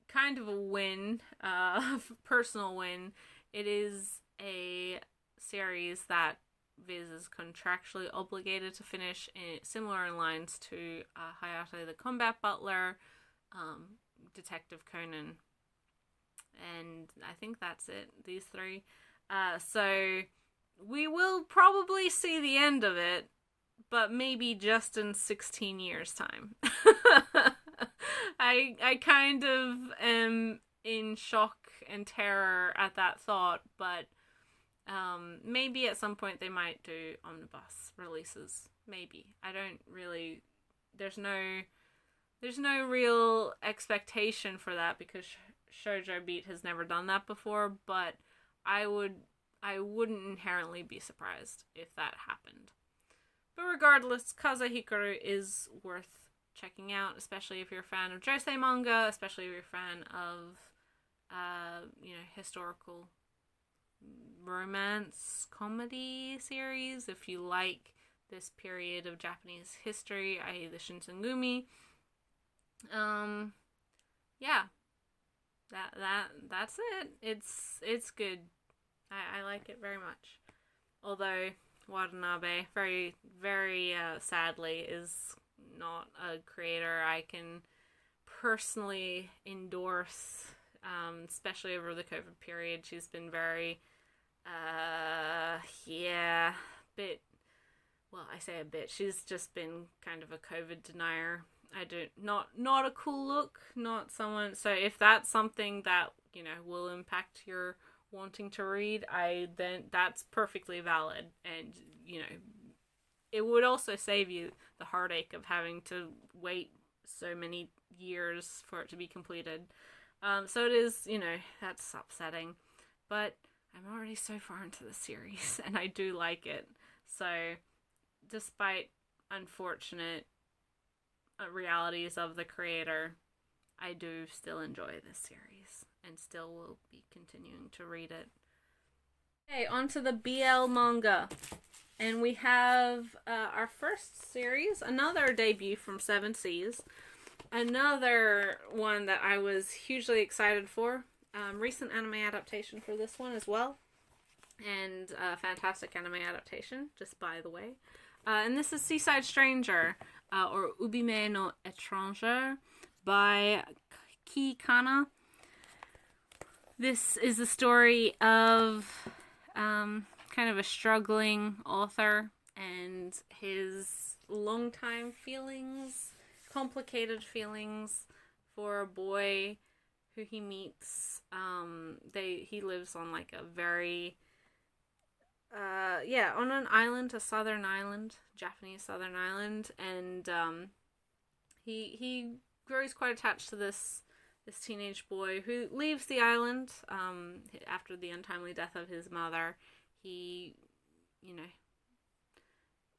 kind of a win, personal win, it is a series that Viz is contractually obligated to finish, similar in lines to Hayate the Combat Butler, Detective Conan, and I think that's it, these three. So we will probably see the end of it, but maybe just in 16 years' time. I kind of am in shock and terror at that thought, but maybe at some point they might do omnibus releases. Maybe. I don't really... There's no there's no real expectation for that because Shoujo Beat has never done that before, but I wouldn't inherently be surprised if that happened. But regardless, Kaze Hikaru is worth checking out, especially if you're a fan of josei manga, especially if you're a fan of historical romance comedy series. If you like this period of Japanese history, i.e. the Shinsengumi, that's it. It's good. I like it very much. Although Watanabe, very, very sadly, is not a creator I can personally endorse, especially over the COVID period. She's been very, I say a bit, she's just been kind of a COVID denier. Not a cool look, not someone, so if that's something that, will impact your wanting to read, then that's perfectly valid, and, it would also save you the heartache of having to wait so many years for it to be completed. So it is, that's upsetting, but I'm already so far into the series, and I do like it, so despite unfortunate realities of the creator, I do still enjoy this series and still will be continuing to read it. Okay, on to the BL manga. And we have our first series, another debut from Seven Seas. Another one that I was hugely excited for. Recent anime adaptation for this one as well. And fantastic anime adaptation, just by the way. And this is Seaside Stranger, or Ubime no Étranger, by Kino. This is the story of kind of a struggling author and his long-time feelings, complicated feelings for a boy who he meets. He lives on like a very on an island, a southern island, Japanese southern island, and he grows quite attached to this teenage boy who leaves the island after the untimely death of his mother. He,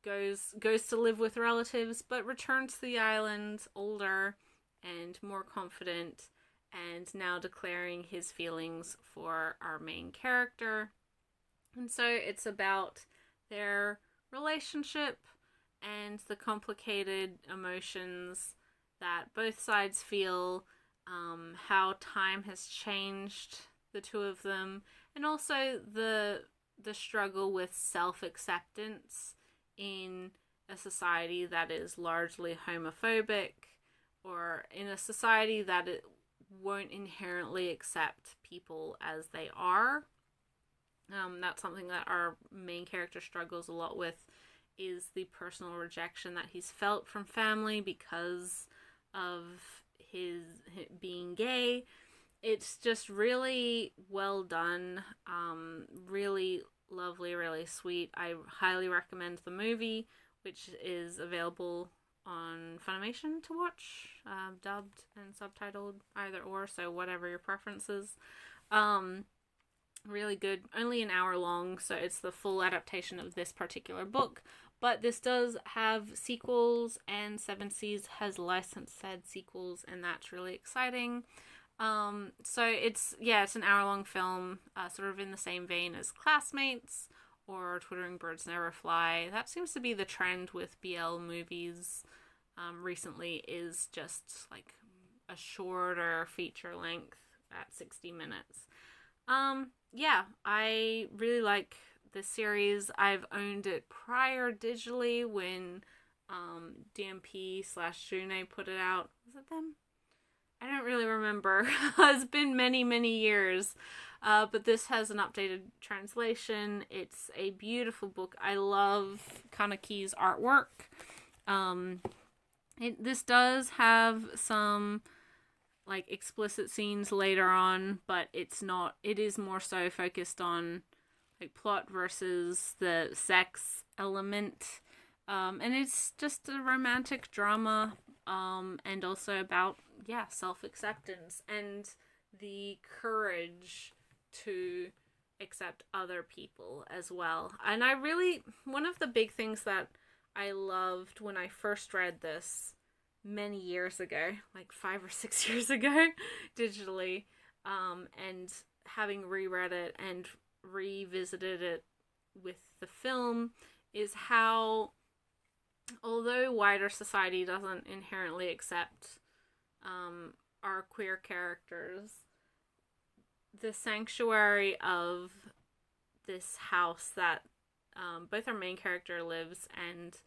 goes to live with relatives, but returns to the island older and more confident, and now declaring his feelings for our main character. And so it's about their relationship and the complicated emotions that both sides feel, how time has changed the two of them, and also the struggle with self-acceptance in a society that is largely homophobic, or in a society that it won't inherently accept people as they are. That's something that our main character struggles a lot with, is the personal rejection that he's felt from family because of his being gay. It's just really well done, really lovely, really sweet. I highly recommend the movie, which is available on Funimation to watch, dubbed and subtitled, either or, so whatever your preference is. Really good, only an hour long, so it's the full adaptation of this particular book, but this does have sequels, and Seven Seas has licensed said sequels, and that's really exciting. So it's an hour-long film, sort of in the same vein as Classmates or Twittering Birds Never Fly. That seems to be the trend with BL movies recently, is just like a shorter feature length at 60 minutes. I really like this series. I've owned it prior digitally when DMP/June put it out. Was it them? I don't really remember. It's been many, many years. But this has an updated translation. It's a beautiful book. I love Kanaki's artwork. This does have some like explicit scenes later on, but it is more so focused on like plot versus the sex element. And it's just a romantic drama and also about, self-acceptance and the courage to accept other people as well. And one of the big things that I loved when I first read this many years ago, like 5 or 6 years ago, digitally, and having reread it and revisited it with the film, is how, although wider society doesn't inherently accept our queer characters, the sanctuary of this house that both our main character lives and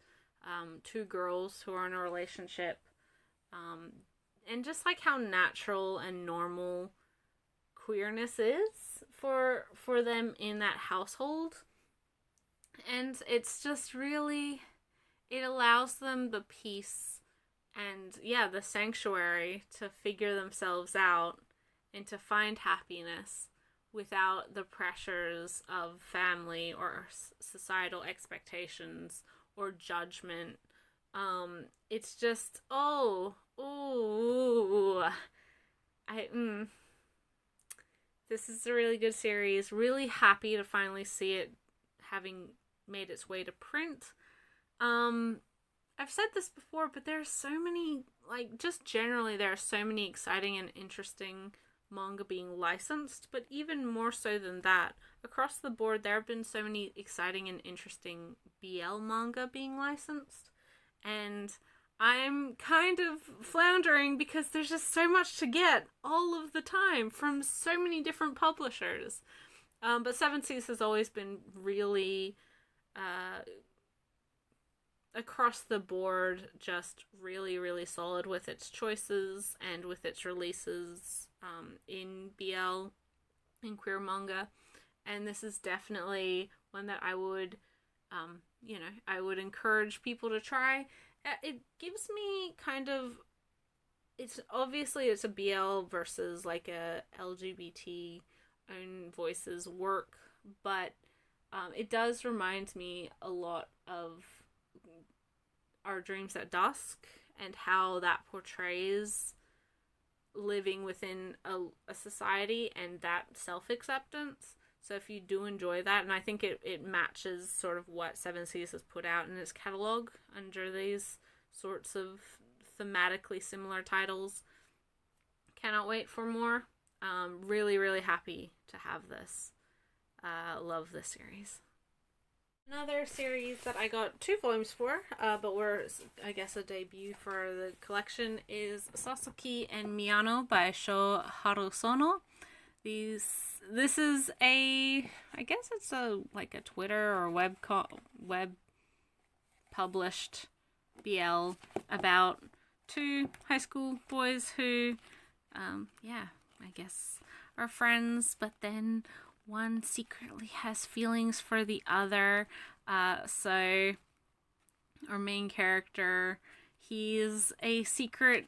two girls who are in a relationship, and just like how natural and normal queerness is for them in that household. And it's just really, it allows them the peace and the sanctuary to figure themselves out and to find happiness without the pressures of family or societal expectations or judgment. It's just, this is a really good series. Really happy to finally see it having made its way to print. I've said this before, but there's so many, just generally there are so many exciting and interesting manga being licensed, but even more so than that, across the board there have been so many exciting and interesting BL manga being licensed, and I'm kind of floundering because there's just so much to get all of the time from so many different publishers. But Seven Seas has always been really across the board just really, really solid with its choices and with its releases in BL, in queer manga. And this is definitely one that I would, I would encourage people to try. It gives me kind of, it's a BL versus like a LGBT own voices work, but it does remind me a lot of Our Dreams at Dusk and how that portrays living within a society and that self-acceptance. So if you do enjoy that, and I think it matches sort of what Seven Seas has put out in its catalog under these sorts of thematically similar titles, cannot wait for more. Really, really happy to have this. Love this series. Another series that I got 2 volumes for, but were, I guess, a debut for the collection, is Sasaki and Miyano by Sho Harusono. This is I guess it's a Twitter or web published BL about 2 high school boys who, I guess are friends, but then one secretly has feelings for the other. So our main character, he's a secret,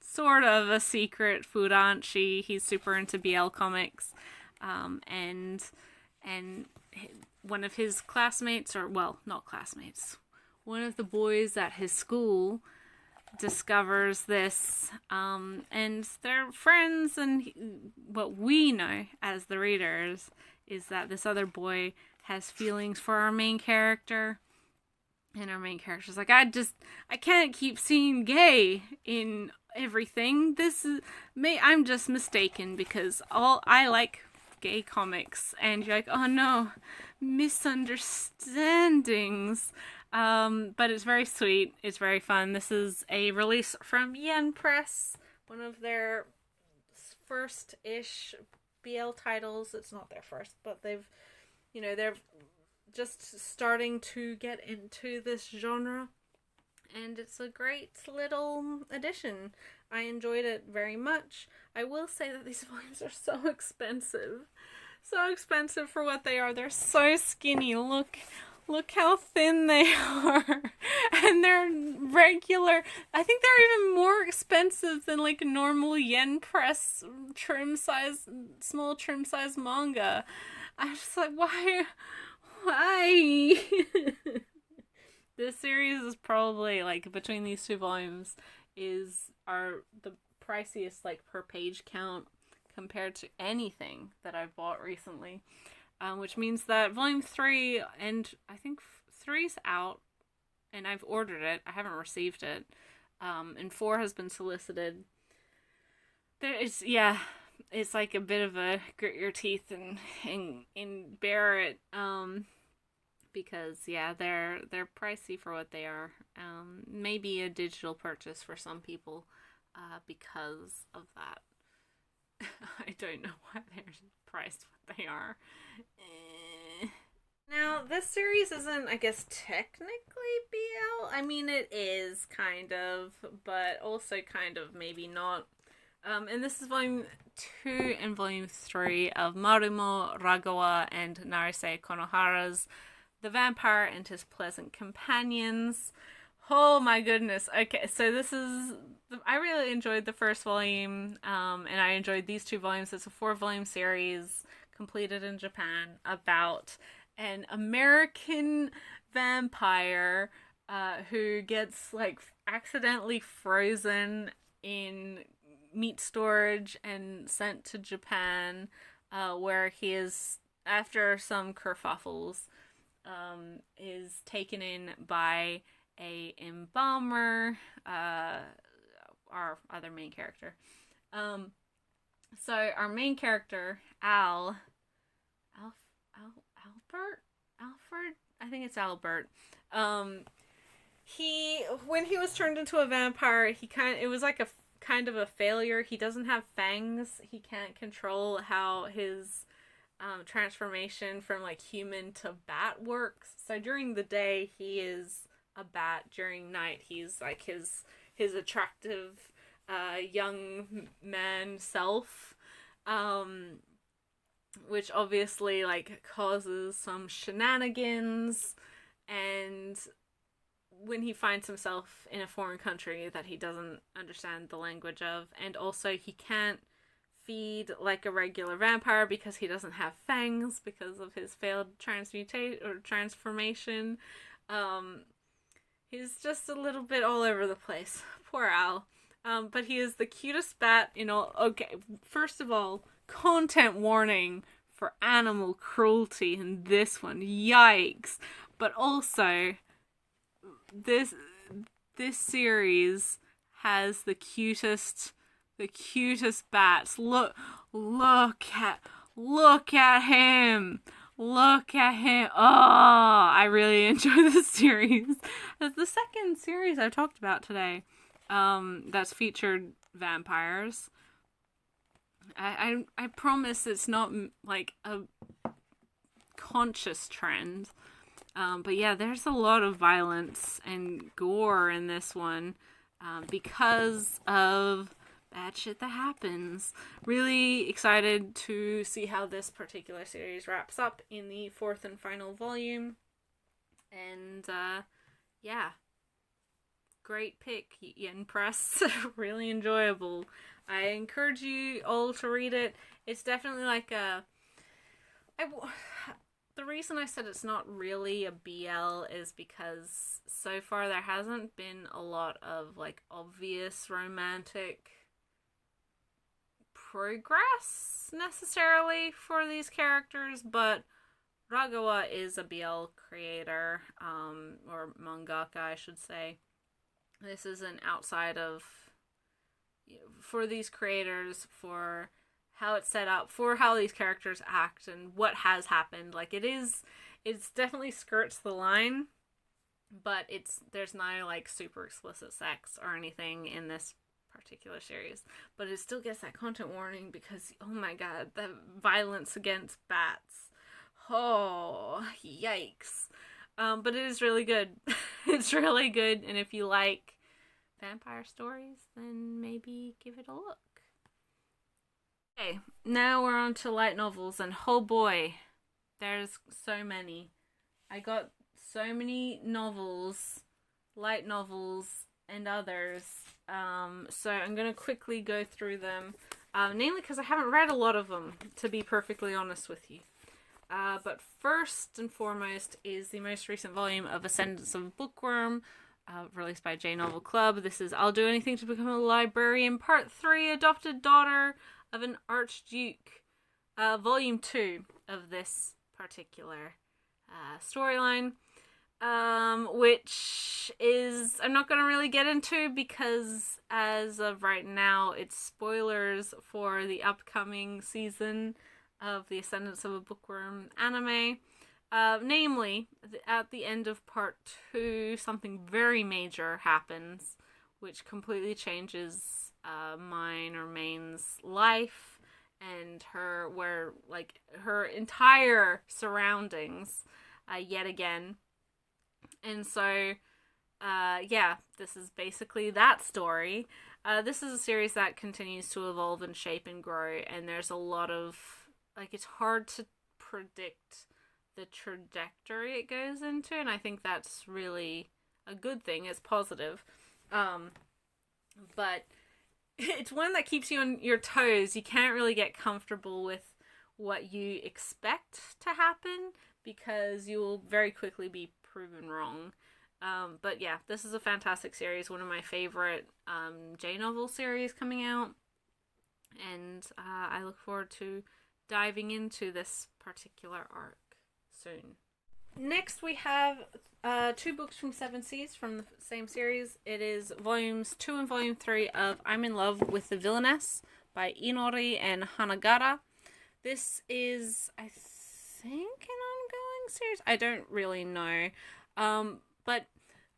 sort of a secret fudanshi. He's super into BL comics. And one of his classmates, not classmates, one of the boys at his school discovers this, and they're friends, and what we know as the readers is that this other boy has feelings for our main character, and our main character's like, I can't keep seeing gay in everything. I'm just mistaken because I like gay comics, and you're like, oh no, misunderstandings. But it's very sweet. It's very fun. This is a release from Yen Press, one of their first-ish BL titles. It's not their first, but they're just starting to get into this genre, and it's a great little addition. I enjoyed it very much. I will say that these volumes are so expensive. So expensive for what they are. They're so skinny. Look how thin they are. And they're regular. I think they're even more expensive than like normal Yen Press small trim size manga. I'm just like, why? This series is probably, between these 2 volumes, are the priciest, like, per page count compared to anything that I've bought recently. Which means that volume 3, and I think 3's out, and I've ordered it. I haven't received it. And 4 has been solicited. It's like a bit of a grit your teeth and bear it. Because they're pricey for what they are. Maybe a digital purchase for some people, because of that. I don't know why they're priced what they are. Now, this series isn't, I guess, technically BL. I mean, it is, kind of, but also kind of maybe not. And this is volume 2 and volume 3 of Marumo Ragawa and Narise Konohara's The Vampire and His Pleasant Companions. Oh my goodness. Okay, so I really enjoyed the first volume, and I enjoyed these 2 volumes. It's a 4-volume series completed in Japan about an American vampire who gets, like, accidentally frozen in meat storage and sent to Japan, where he is, after some kerfuffles, is taken in by a embalmer, our other main character. So our main character, Alfred? I think it's Albert. When he was turned into a vampire, it was like a kind of a failure. He doesn't have fangs. He can't control how his transformation from, like, human to bat works. So during the day, he is a bat. During night, he's like his attractive young man self, which obviously, like, causes some shenanigans. And when he finds himself in a foreign country that he doesn't understand the language of, and also he can't feed like a regular vampire because he doesn't have fangs because of his failed transformation. He's just a little bit all over the place. Poor Al. But he is the cutest bat in all. Okay, first of all, content warning for animal cruelty in this one. Yikes. But also, this series has the cutest bats. Look at him. Look at him. Oh, I really enjoy this series. It's the second series I talked about today, that's featured vampires. I promise it's not, like, a conscious trend. But yeah, there's a lot of violence and gore in this one, because of bad shit that happens. Really excited to see how this particular series wraps up in the 4th and final volume. And, yeah. Great pick, Yen Press. Really enjoyable. I encourage you all to read it. It's definitely like the reason I said it's not really a BL is because so far there hasn't been a lot of, like, obvious romantic progress necessarily for these characters, but Ragawa is a BL creator, or mangaka, I should say. This isn't outside of, for these creators, for how it's set up, for how these characters act and what has happened. Like, it's definitely skirts the line, but there's no, like, super explicit sex or anything in this particular series, but it still gets that content warning because, oh my god, the violence against bats. Oh, yikes. But it is really good. It's really good, and if you like vampire stories, then maybe give it a look. Okay, now we're on to light novels, and oh boy, there's so many. I got so many novels, light novels, and others, so I'm going to quickly go through them, namely because I haven't read a lot of them, to be perfectly honest with you. But first and foremost is the most recent volume of Ascendance of Bookworm released by J Novel Club. This is I'll Do Anything to Become a Librarian, Part 3, Adopted Daughter of an Archduke, Volume 2 of this particular storyline, which is I'm not going to really get into because as of right now it's spoilers for the upcoming season of The Ascendance of a Bookworm anime. Namely, at the end of part 2, something very major happens, which completely changes mine or Main's life and her entire surroundings yet again. And so, this is basically that story. This is a series that continues to evolve and shape and grow, and there's a lot of, it's hard to predict the trajectory it goes into, and I think that's really a good thing. It's positive. But it's one that keeps you on your toes. You can't really get comfortable with what you expect to happen because you will very quickly be proven wrong. But yeah, this is a fantastic series, one of my favorite J-novel series coming out, and I look forward to diving into this particular arc soon. Next we have 2 books from Seven Seas from the same series. It is volumes 2 and volume 3 of I'm in Love with the Villainess by Inori and Hanagara. This is, I think, an ongoing series. I don't really know. But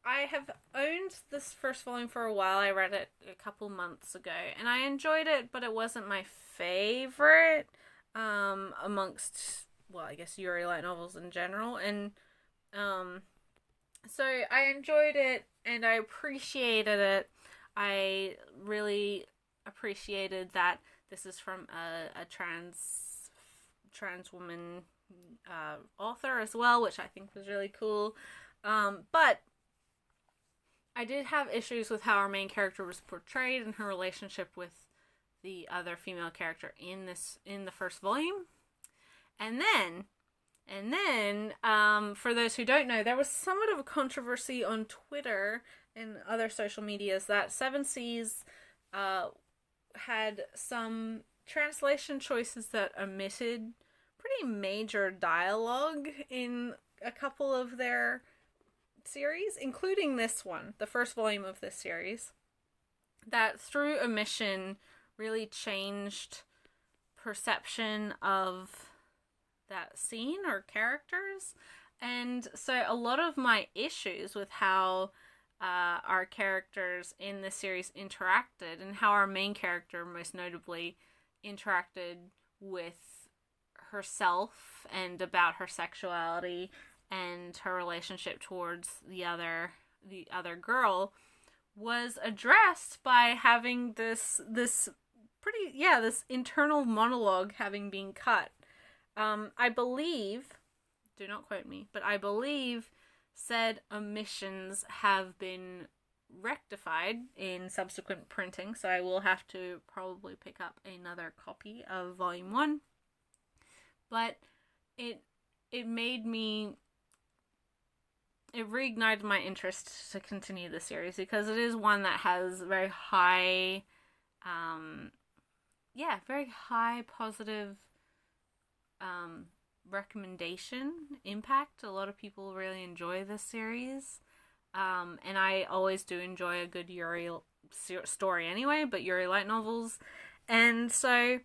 I have owned this first volume for a while. I read it a couple months ago and I enjoyed it, but it wasn't my favorite amongst, well, I guess Yuri light novels in general. And so I enjoyed it and I appreciated it. I really appreciated that this is from a trans woman author as well, which I think was really cool. But I did have issues with how our main character was portrayed and her relationship with the other female character in the first volume. And then, for those who don't know, there was somewhat of a controversy on Twitter and other social medias that Seven Seas had some translation choices that omitted pretty major dialogue in a couple of their series, including this one, the first volume of this series, that through omission really changed perception of that scene or characters. And so a lot of my issues with how our characters in this series interacted and how our main character most notably interacted with herself and about her sexuality and her relationship towards the other girl was addressed by having this internal monologue having been cut. I believe, do not quote me, but I believe said omissions have been rectified in subsequent printing, so I will have to probably pick up another copy of volume 1. But it reignited my interest to continue the series because it is one that has very high positive recommendation impact. A lot of people really enjoy this series, and I always do enjoy a good Yuri story anyway, but Yuri light novels, and so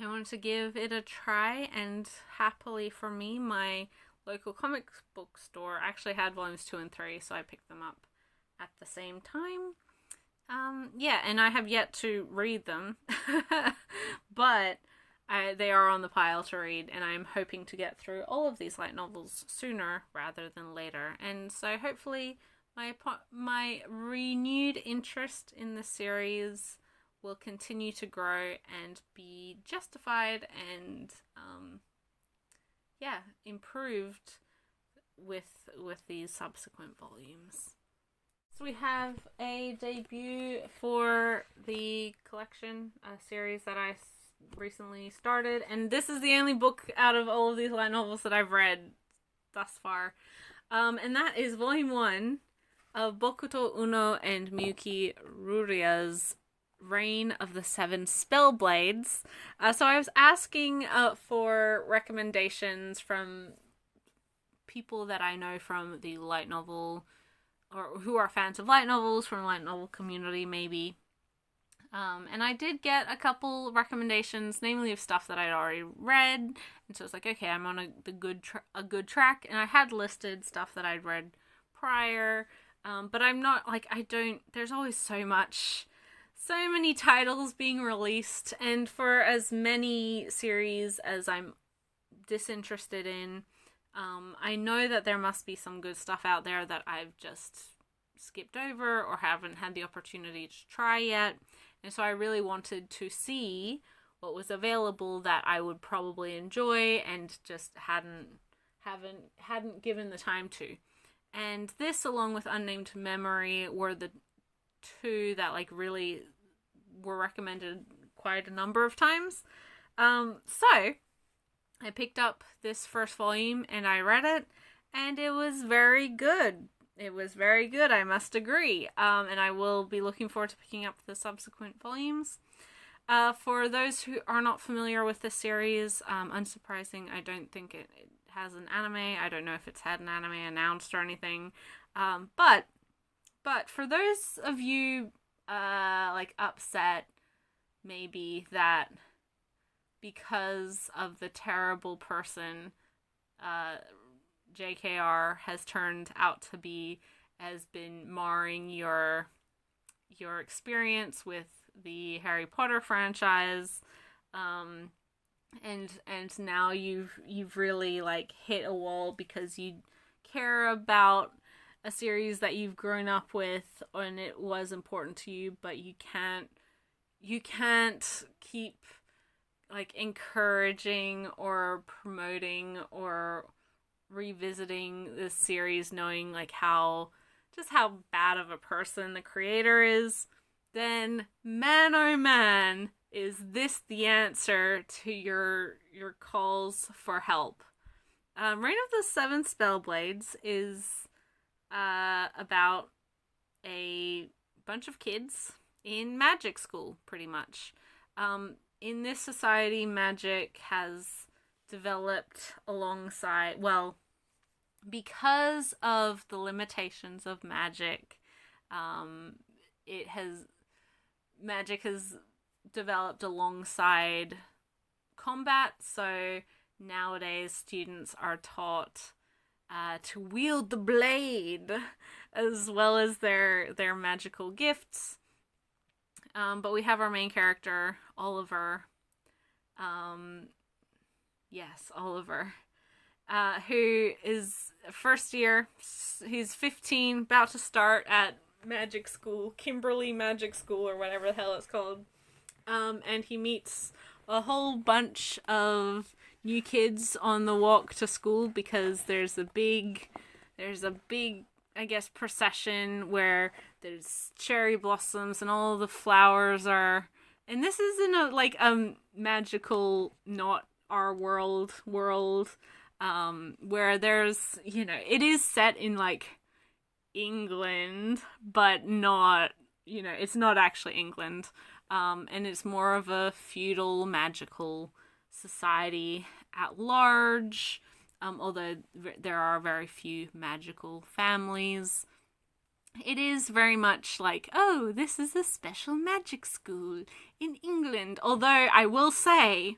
I wanted to give it a try, and happily for me, my local comic book store actually had volumes 2 and 3, so I picked them up at the same time. And I have yet to read them, but they are on the pile to read, and I'm hoping to get through all of these light novels sooner rather than later. And so hopefully my renewed interest in the series will continue to grow and be justified and improved with these subsequent volumes. So we have a debut for the collection, a series that I recently started, and this is the only book out of all of these light novels that I've read thus far, and that is volume 1 of Bokuto Uno and Miyuki Ruria's Reign of the Seven Spellblades. So I was asking for recommendations from people that I know from the light novel, or who are fans of light novels, from the light novel community maybe. And I did get a couple recommendations, namely of stuff that I'd already read, and so it's like, okay, I'm on a good track, and I had listed stuff that I'd read prior, but I'm not, like, there's always so many titles being released, and for as many series as I'm disinterested in, I know that there must be some good stuff out there that I've just skipped over or haven't had the opportunity to try yet. And so I really wanted to see what was available that I would probably enjoy and just hadn't given the time to. And this, along with Unnamed Memory, were the two that like really were recommended quite a number of times. So I picked up this first volume and I read it, and it was very good. It was very good, I must agree. And I will be looking forward to picking up the subsequent volumes. For those who are not familiar with the series, unsurprising, I don't think it has an anime. I don't know if it's had an anime announced or anything. But for those of you like upset maybe that because of the terrible person JKR has turned out to be, has been marring your experience with the Harry Potter franchise, and now you've really like hit a wall because you care about a series that you've grown up with and it was important to you, but you can't keep like encouraging or promoting or revisiting this series, knowing like how bad of a person the creator is, then man oh man, is this the answer to your calls for help. Reign of the Seven Spellblades is about a bunch of kids in magic school, pretty much. In this society, magic has developed alongside, well, because of the limitations of magic, magic has developed alongside combat. So nowadays students are taught to wield the blade as well as their magical gifts. But we have our main character, Oliver. Yes, Oliver. Who is first year. He's 15, about to start at magic school, Kimberly Magic School, or whatever the hell it's called. And he meets a whole bunch of new kids on the walk to school because there's a big, I guess, procession where there's cherry blossoms and all the flowers are, and this is in a magical, not our world, where there's, it is set in like England, but not, it's not actually England. And it's more of a feudal magical society at large, although there are very few magical families. It is very much like, oh, this is a special magic school in England. Although I will say,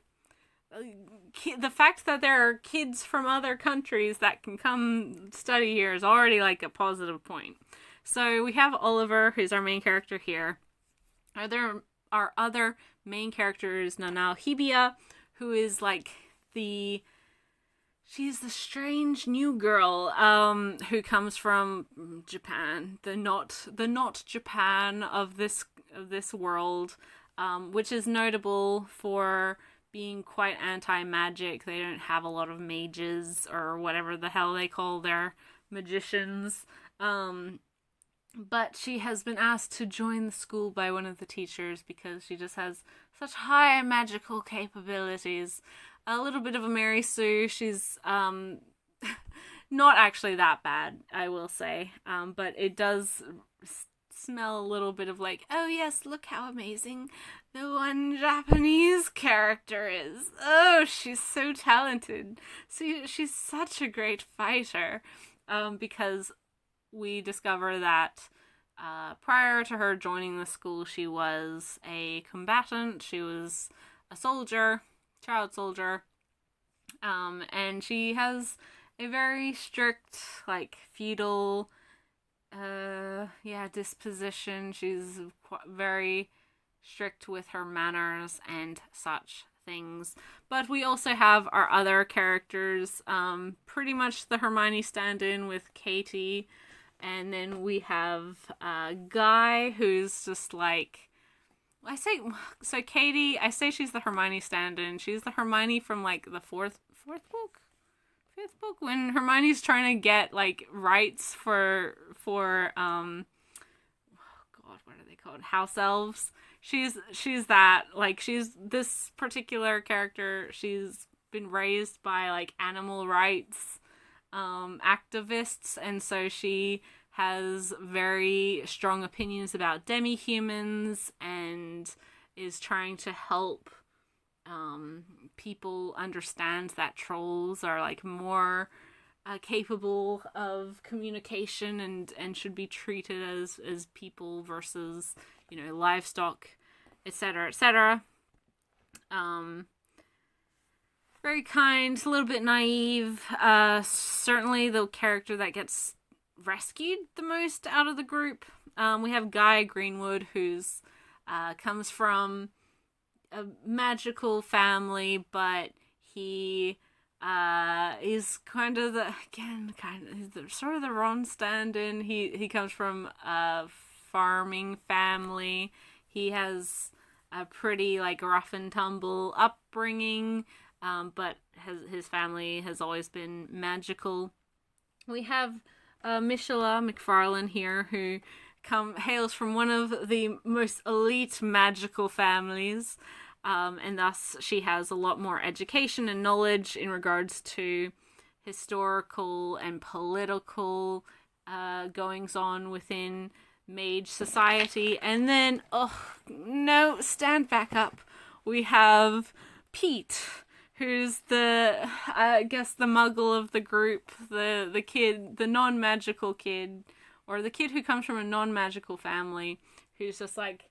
the fact that there are kids from other countries that can come study here is already like a positive point. So we have Oliver, who's our main character here. Our other main character is Nanao Hibiya, who is like she's the strange new girl who comes from Japan, the not Japan of this world, which is notable for being quite anti-magic. They don't have a lot of mages or whatever the hell they call their magicians. But she has been asked to join the school by one of the teachers because she just has such high magical capabilities. A little bit of a Mary Sue. She's Not actually that bad, I will say. But it does smell a little bit of like, oh yes, look how amazing the one Japanese character is. Oh, she's so talented. See, she's such a great fighter. Because we discover that prior to her joining the school, she was a combatant. She was a soldier, child soldier. And she has a very strict, like, feudal, disposition. She's very strict with her manners and such things. But we also have our other characters, pretty much the Hermione stand-in with Katie, and then we have Guy, who's just like, Katie, I say she's the Hermione stand-in. She's the Hermione from like the fifth book, when Hermione's trying to get like rights for what are they called? House elves. She's that, like, she's this particular character. She's been raised by like animal rights activists, and so she has very strong opinions about demi-humans and is trying to help people understand that trolls are like more capable of communication and should be treated as people versus, livestock, etc., etc. Very kind, a little bit naive. Certainly the character that gets rescued the most out of the group. We have Guy Greenwood, who's comes from a magical family, but he is kind of the Ron stand-in. He comes from a farming family. He has a pretty like rough and tumble upbringing, but his family has always been magical. We have Michela McFarlane here, who hails from one of the most elite magical families, and thus she has a lot more education and knowledge in regards to historical and political goings on within mage society. And then, stand back up. We have Pete, who's the muggle of the group, the kid, the non-magical kid, or the kid who comes from a non-magical family, who's just like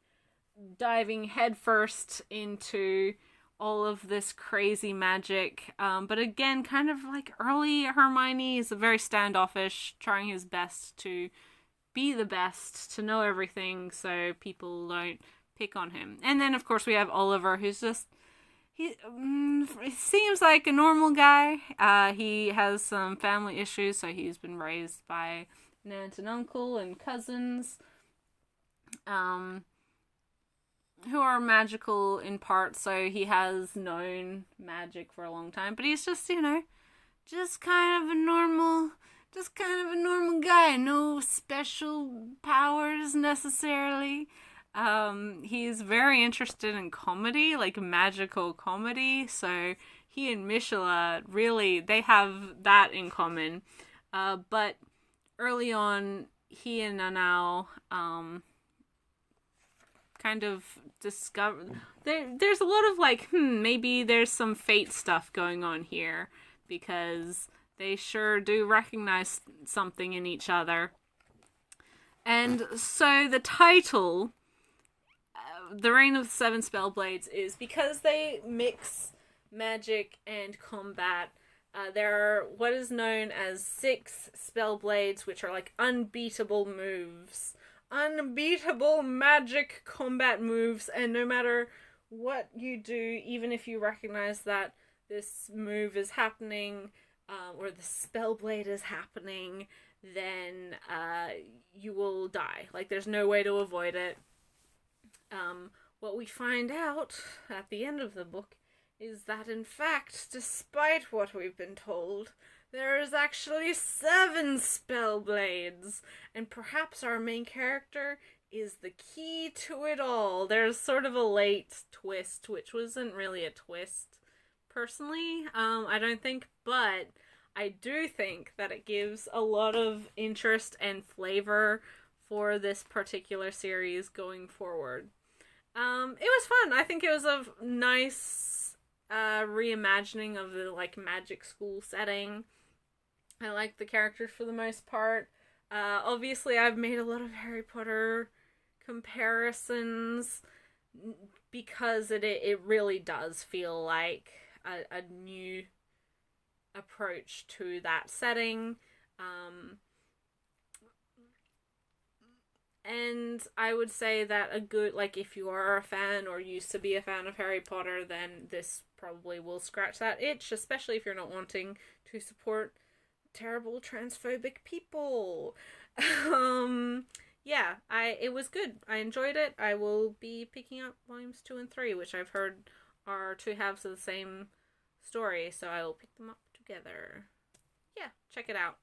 diving headfirst into all of this crazy magic. But again, kind of like early Hermione, is very standoffish, trying his best to be the best, to know everything, so people don't pick on him. And then, of course, we have Oliver, who's just, he seems like a normal guy. He has some family issues, so he's been raised by an aunt and uncle and cousins, who are magical in part, so he has known magic for a long time, but he's just, just kind of a normal guy, no special powers necessarily. He's very interested in comedy, like magical comedy, so he and Michela, really, they have that in common. But early on, he and Nanao kind of discover there's a lot of like, maybe there's some fate stuff going on here, because they sure do recognize something in each other. And so the title, The Reign of the Seven Spellblades, is because they mix magic and combat. There are what is known as 6 Spellblades, which are like unbeatable moves. Unbeatable magic combat moves, and no matter what you do, even if you recognize that this move is happening, or the Spellblade is happening, then you will die. Like, there's no way to avoid it. What we find out at the end of the book is that, in fact, despite what we've been told, there is actually 7 Spellblades, and perhaps our main character is the key to it all. There's sort of a late twist, which wasn't really a twist, personally, I don't think, but I do think that it gives a lot of interest and flavor for this particular series going forward. It was fun. I think it was a nice reimagining of the like magic school setting. I like the characters for the most part. Obviously, I've made a lot of Harry Potter comparisons because it really does feel like a new approach to that setting. And I would say that a good, like, if you are a fan or used to be a fan of Harry Potter, then this probably will scratch that itch, especially if you're not wanting to support terrible transphobic people. Yeah, it was good. I enjoyed it. I will be picking up volumes 2 and 3, which I've heard are two halves of the same story, so I will pick them up together. Yeah, check it out.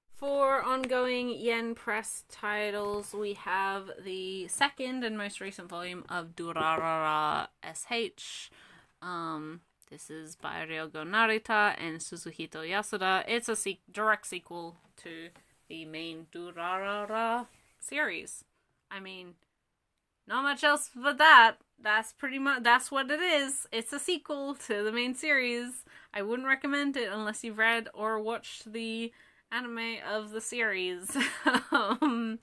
For ongoing Yen Press titles, we have the second and most recent volume of Durarara SH. This is by Ryogo Narita and Suzuhito Yasuda. It's a direct sequel to the main Durarara series. I mean, not much else but that. That's pretty much, that's what it is. It's a sequel to the main series. I wouldn't recommend it unless you've read or watched the anime of the series. And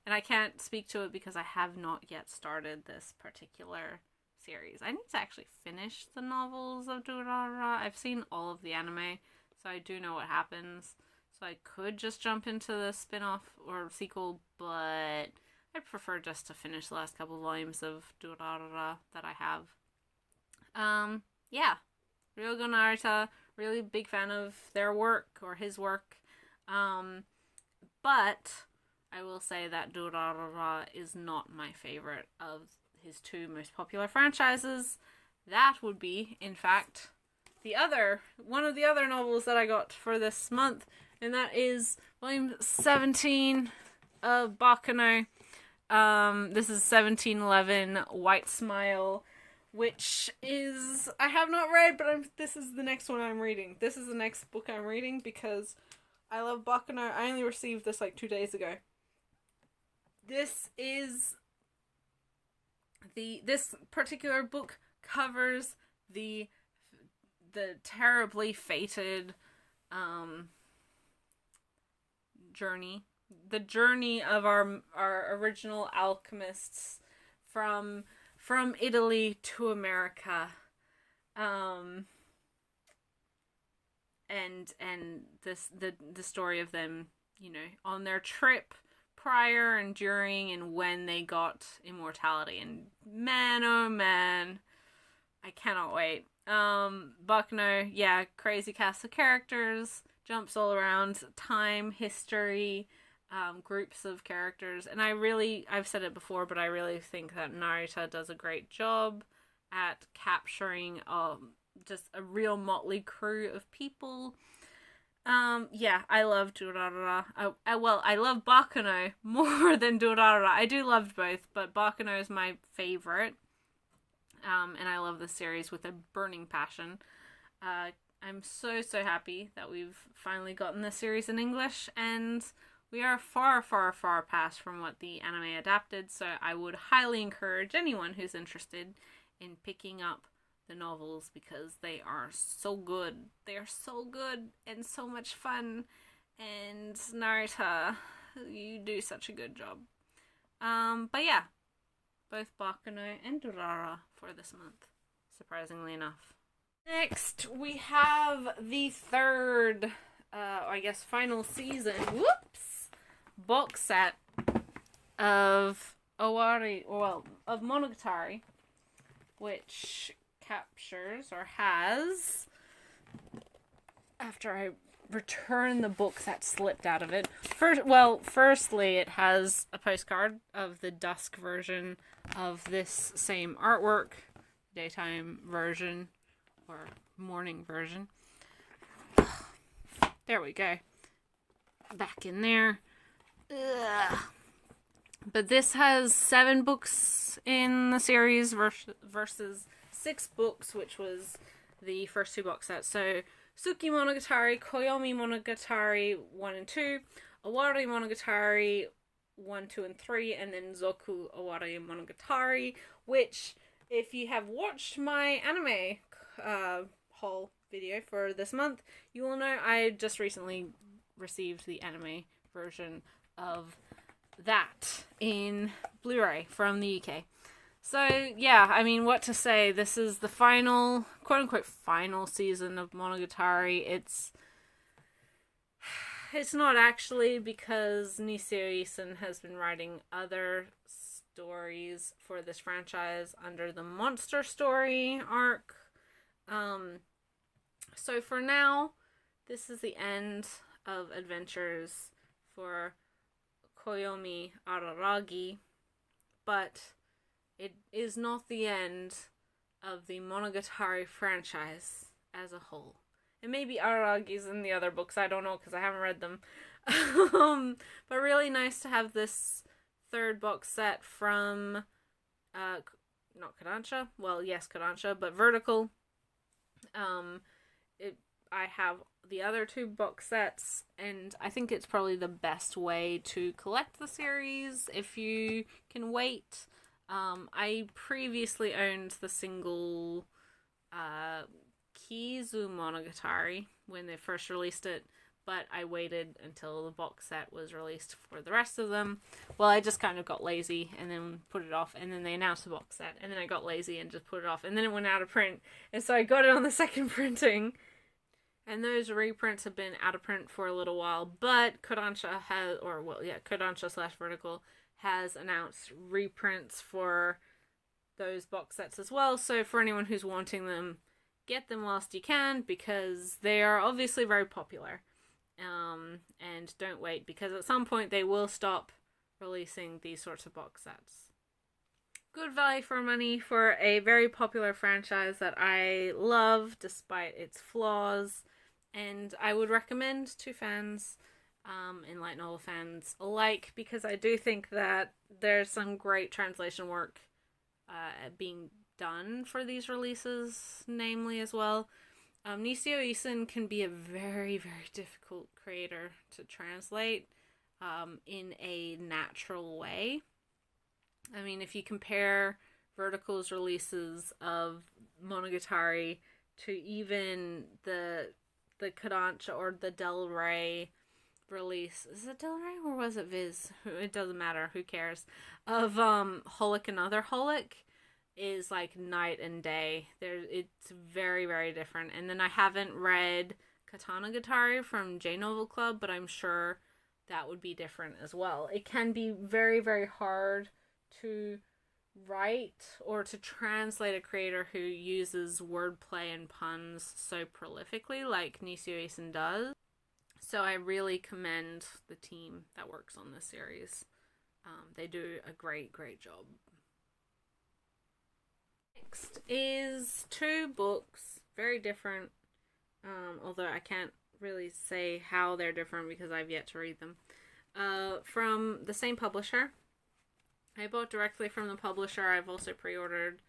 I can't speak to it because I have not yet started this particular series. I need to actually finish the novels of Durarara. I've seen all of the anime, so I do know what happens. So I could just jump into the spin-off or sequel, but I'd prefer just to finish the last couple volumes of Durarara that I have. Yeah. Ryogo Narita, really big fan of their work, or his work. But I will say that Durarara is not my favorite of his two most popular franchises. That would be, in fact, one of the other novels that I got for this month, and that is volume 17 of Baccano. This is 1711 White Smile, which is, I have not read, but this is the next one I'm reading. This is the next book I'm reading because I love Baccano. I only received this like 2 days ago. This particular book covers the terribly fated journey. The journey of our original alchemists from Italy to America. And the story of them, you know, on their trip prior and during and when they got immortality. And man, oh man, I cannot wait. Baccano, yeah, crazy cast of characters, jumps all around time, history, groups of characters, and I've said it before, but I really think that Narita does a great job at capturing just a real motley crew of people. Yeah, I love Durarara. I love Baccano more than Durarara. I do love both, but Baccano is my favorite. And I love the series with a burning passion. I'm so happy that we've finally gotten this series in English, and we are far past from what the anime adapted, so I would highly encourage anyone who's interested in picking up the novels because they are so good. They are so good and so much fun, and Narita, you do such a good job. But yeah, both Baccano and Durarara for this month, surprisingly enough. Next, we have the third, final season, box set of of Monogatari, which captures, or has, after I return the book that slipped out of it, firstly, it has a postcard of the dusk version of this same artwork, daytime version, or morning version. There we go. Back in there. Ugh. But this has 7 books in the series versus 6 books, which was the first 2 box sets. So Suki Monogatari, Koyomi Monogatari 1 and 2, Owari Monogatari 1, 2, and 3, and then Zoku Owari Monogatari, which, if you have watched my anime haul video for this month, you will know I just recently received the anime version of that in Blu-ray from the UK. So, yeah, I mean, what to say? This is the final, quote-unquote, final season of Monogatari. It's not actually, because Nisio Isin has been writing other stories for this franchise under the Monster Story arc. So for now, this is the end of adventures for Koyomi Araragi, but it is not the end of the Monogatari franchise as a whole. It may be Araragi's in the other books, I don't know, because I haven't read them. But really nice to have this third box set from, not Kodansha, well, yes, Kodansha, but Vertical. I have the other two box sets, and I think it's probably the best way to collect the series if you can wait. I previously owned the single Kizu Monogatari when they first released it, but I waited until the box set was released for the rest of them. Well, I just kind of got lazy and then put it off, and then they announced the box set, and then I got lazy and just put it off, and then it went out of print, and so I got it on the second printing. And those reprints have been out of print for a little while, but Kodansha Kodansha/Vertical has announced reprints for those box sets as well. So for anyone who's wanting them, get them whilst you can, because they are obviously very popular. And don't wait, because at some point they will stop releasing these sorts of box sets. Good value for money for a very popular franchise that I love despite its flaws, and I would recommend to fans and light novel fans alike, because I do think that there's some great translation work being done for these releases, namely as well. Nisio Isin can be a very, very difficult creator to translate in a natural way. I mean, if you compare Vertical's releases of Monogatari to even the Kodansha or the Del Rey release, is it Del Rey or was it Viz? It doesn't matter, who cares, of Holic and Other Holic, is like night and day. It's very, very different. And then I haven't read Katanagatari from J Novel Club, but I'm sure that would be different as well. It can be very, very hard to write or to translate a creator who uses wordplay and puns so prolifically like Nisio Isin does. So I really commend the team that works on this series. They do a great, great job. Next is two books, very different, although I can't really say how they're different because I've yet to read them, from the same publisher. I bought directly from the publisher. I've also pre-ordered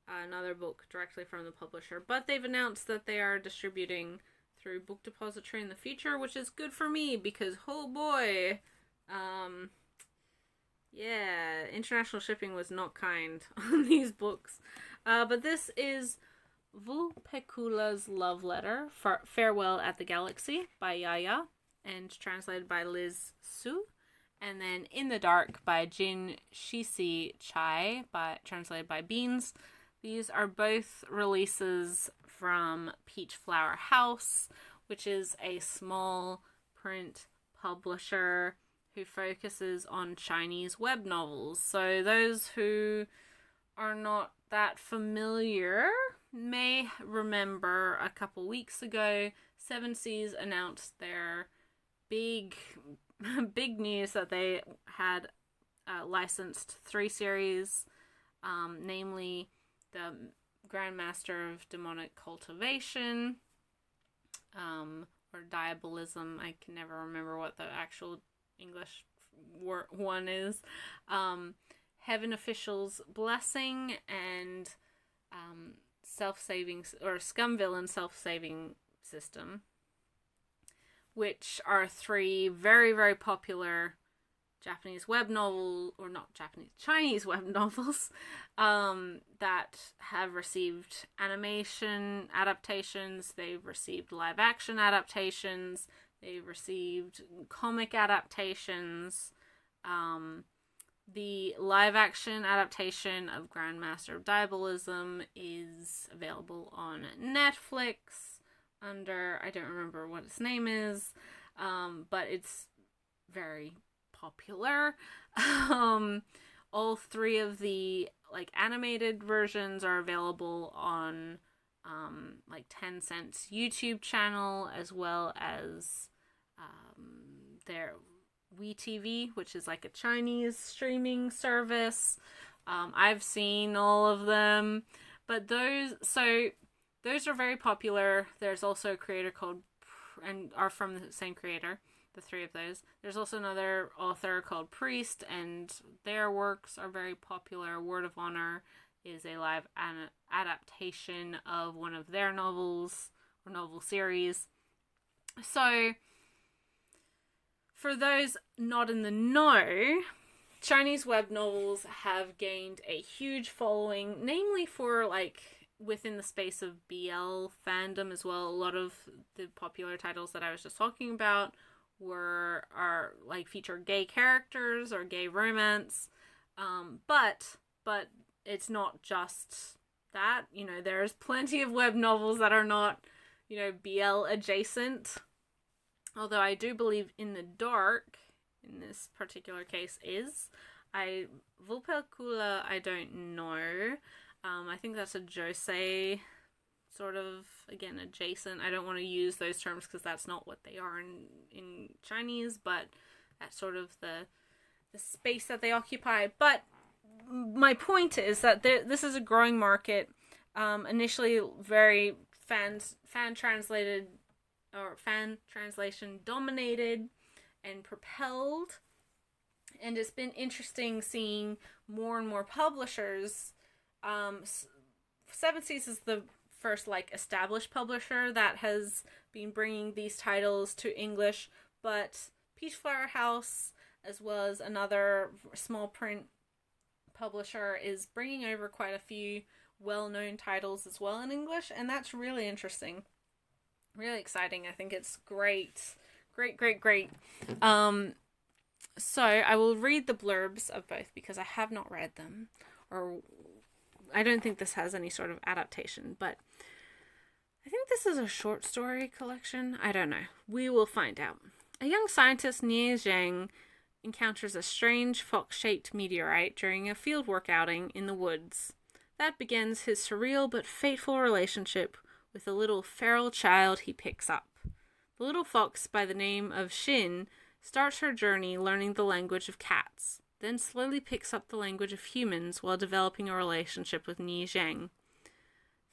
another book directly from the publisher, but they've announced that they are distributing through Book Depository in the future, which is good for me because, oh boy, yeah, international shipping was not kind on these books. But this is Vulpecula's Love Letter, Farewell at the Galaxy by Yaya, and translated by Liz Su. And then In the Dark by Jin Shisi Chai, translated by Beans. These are both releases from Peach Flower House, which is a small print publisher who focuses on Chinese web novels. So those who are not that familiar may remember a couple weeks ago, Seven Seas announced their big news that they had licensed 3 series, namely the Grandmaster of Demonic Cultivation, or Diabolism. I can never remember what the actual English one is. Heaven Official's Blessing, and Self-Saving, or Scum Villain Self-Saving System, which are 3 very, very popular Japanese web novels, or not Japanese, Chinese web novels, that have received animation adaptations, they've received live action adaptations, they've received comic adaptations. The live action adaptation of Grandmaster of Diabolism is available on Netflix under, I don't remember what its name is, but it's very popular. All 3 of the animated versions are available on Tencent's YouTube channel, as well as their WeTV, which is a Chinese streaming service. I've seen all of them, but those are very popular. There's also a creator called, and are from the same creator, the 3 of those. There's also another author called Priest, and their works are very popular. Word of Honor is a live adaptation of one of their novels, or novel series. So, for those not in the know, Chinese web novels have gained a huge following, namely for within the space of BL fandom as well. A lot of the popular titles that I was just talking about are feature gay characters or gay romance, but it's not just that. There's plenty of web novels that are not BL adjacent, although I do believe In the Dark in this particular case is. Vulpecula I don't know. I think that's a josei sort of, again, adjacent. I don't want to use those terms because that's not what they are in Chinese, but that's sort of the space that they occupy. But my point is that this is a growing market. Initially very fan translated, or fan translation dominated and propelled, and it's been interesting seeing more and more publishers. Seven Seas is the first established publisher that has been bringing these titles to English, but Peachflower House, as well as another small print publisher, is bringing over quite a few well-known titles as well in English, and that's really interesting, really exciting. I think it's great. So I will read the blurbs of both because I have not read them, or I don't think this has any sort of adaptation, but I think this is a short story collection. I don't know. We will find out. A young scientist, Nie Zhang, encounters a strange fox-shaped meteorite during a fieldwork outing in the woods. That begins his surreal but fateful relationship with a little feral child he picks up. The little fox, by the name of Xin, starts her journey learning the language of cats, then slowly picks up the language of humans while developing a relationship with Nie Zhang.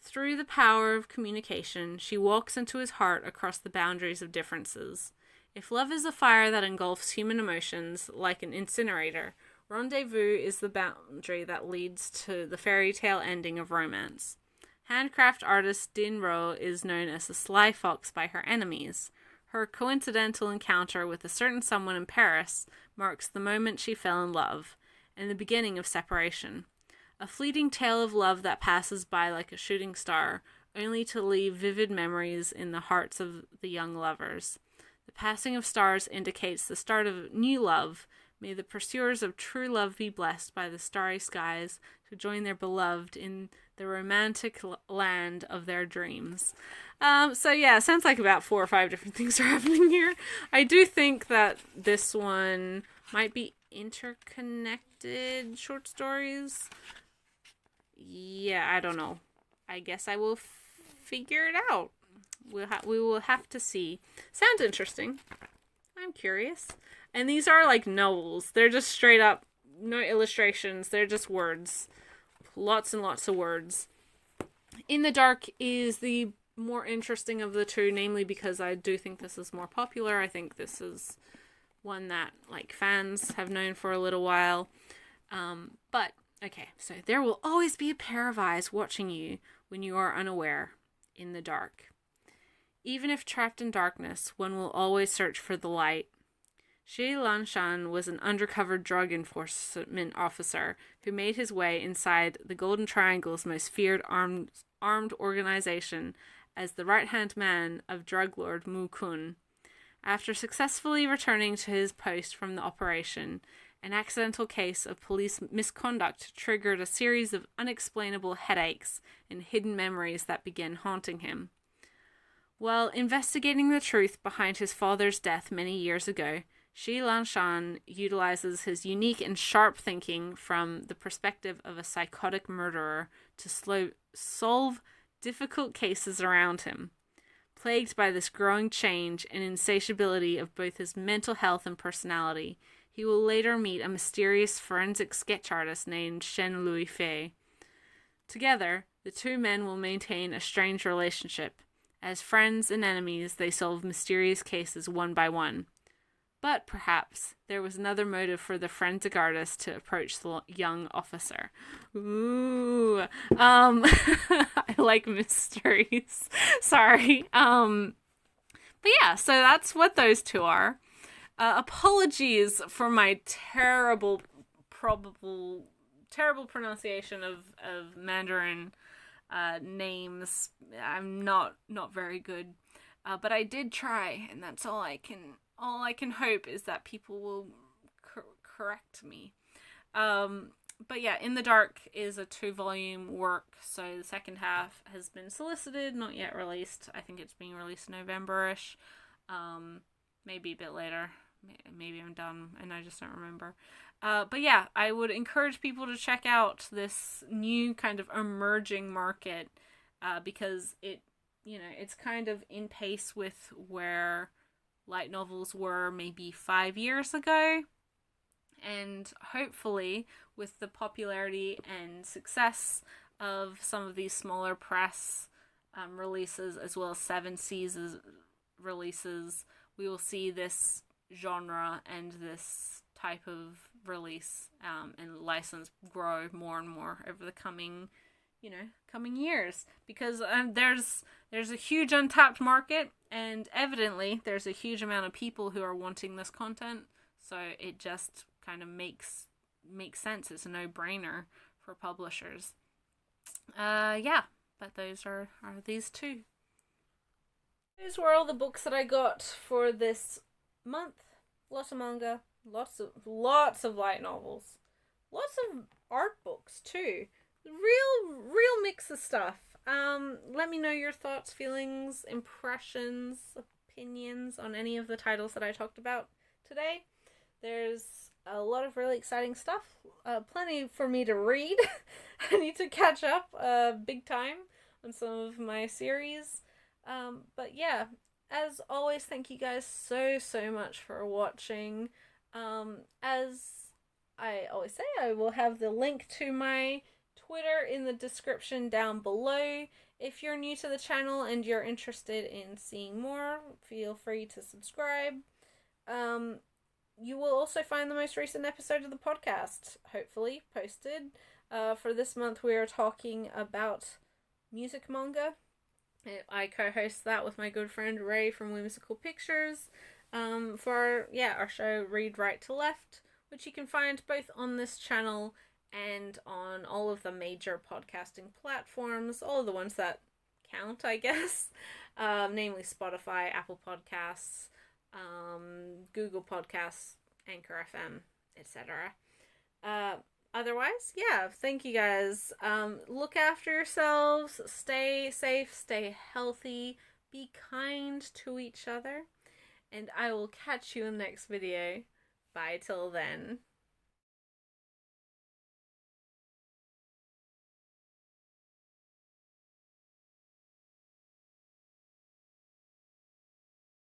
Through the power of communication, she walks into his heart across the boundaries of differences. If love is a fire that engulfs human emotions like an incinerator, rendezvous is the boundary that leads to the fairy tale ending of romance. Handcraft artist Din Ro is known as the Sly Fox by her enemies. Her coincidental encounter with a certain someone in Paris marks the moment she fell in love, and the beginning of separation. A fleeting tale of love that passes by like a shooting star, only to leave vivid memories in the hearts of the young lovers. The passing of stars indicates the start of new love. May the pursuers of true love be blessed by the starry skies to join their beloved in the romantic land of their dreams. So yeah, it sounds like about 4 or 5 different things are happening here. I do think that this one might be interconnected short stories. Yeah, I don't know. I guess I will figure it out. We will have to see. Sounds interesting. I'm curious. And these are like novels. They're just straight up, no illustrations. They're just words. Lots and lots of words. In the Dark is the more interesting of the two, namely because I do think this is more popular. I think this is one that like fans have known for a little while. But okay, so there will always be a pair of eyes watching you when you are unaware. In the Dark. Even if trapped in darkness, one will always search for the light. Shi Lanshan was an undercover drug enforcement officer who made his way inside the Golden Triangle's most feared armed organization as the right-hand man of drug lord Mu Kun. After successfully returning to his post from the operation, an accidental case of police misconduct triggered a series of unexplainable headaches and hidden memories that began haunting him. While investigating the truth behind his father's death many years ago, Shi Lanshan utilizes his unique and sharp thinking from the perspective of a psychotic murderer to solve difficult cases around him. Plagued by this growing change and insatiability of both his mental health and personality, he will later meet a mysterious forensic sketch artist named Shen Lui Fei. Together, the two men will maintain a strange relationship. As friends and enemies, they solve mysterious cases one by one. But perhaps there was another motive for the forensic artist to approach the young officer. Ooh. I like mysteries. Sorry. But yeah, so that's what those two are. Apologies for my terrible pronunciation of Mandarin names. I'm not very good. But I did try, and that's all I can hope is that people will correct me. But yeah, In the Dark is a 2-volume work, so the second half has been solicited, not yet released. I think it's being released November-ish. Maybe a bit later. Maybe I'm done and I just don't remember. But yeah, I would encourage people to check out this new kind of emerging market, because it's kind of in pace with where light novels were maybe 5 years ago, and hopefully with the popularity and success of some of these smaller press releases, as well as Seven Seas releases, we will see this genre and this type of release and license grow more and more over the coming years, because there's a huge untapped market, and evidently there's a huge amount of people who are wanting this content, so it just kind of makes sense. It's a no-brainer for publishers. But those are these two. Those were all the books that I got for this month. Lots of manga, lots of light novels, lots of art books too. Real mix of stuff. Let me know your thoughts, feelings, impressions, opinions on any of the titles that I talked about today. There's a lot of really exciting stuff. Plenty for me to read. I need to catch up big time on some of my series. But yeah, as always, thank you guys so much for watching. As I always say, I will have the link to my Twitter in the description down below. If you're new to the channel and you're interested in seeing more, feel free to subscribe. You will also find the most recent episode of the podcast, hopefully, posted. For this month, we are talking about music manga. I co-host that with my good friend Ray from Whimsical Pictures for our show Read Right to Left, which you can find both on this channel and on all of the major podcasting platforms, all of the ones that count, I guess, namely Spotify, Apple Podcasts, Google Podcasts, Anchor FM, etc. Otherwise, thank you guys. Look after yourselves, stay safe, stay healthy, be kind to each other, and I will catch you in the next video. Bye till then.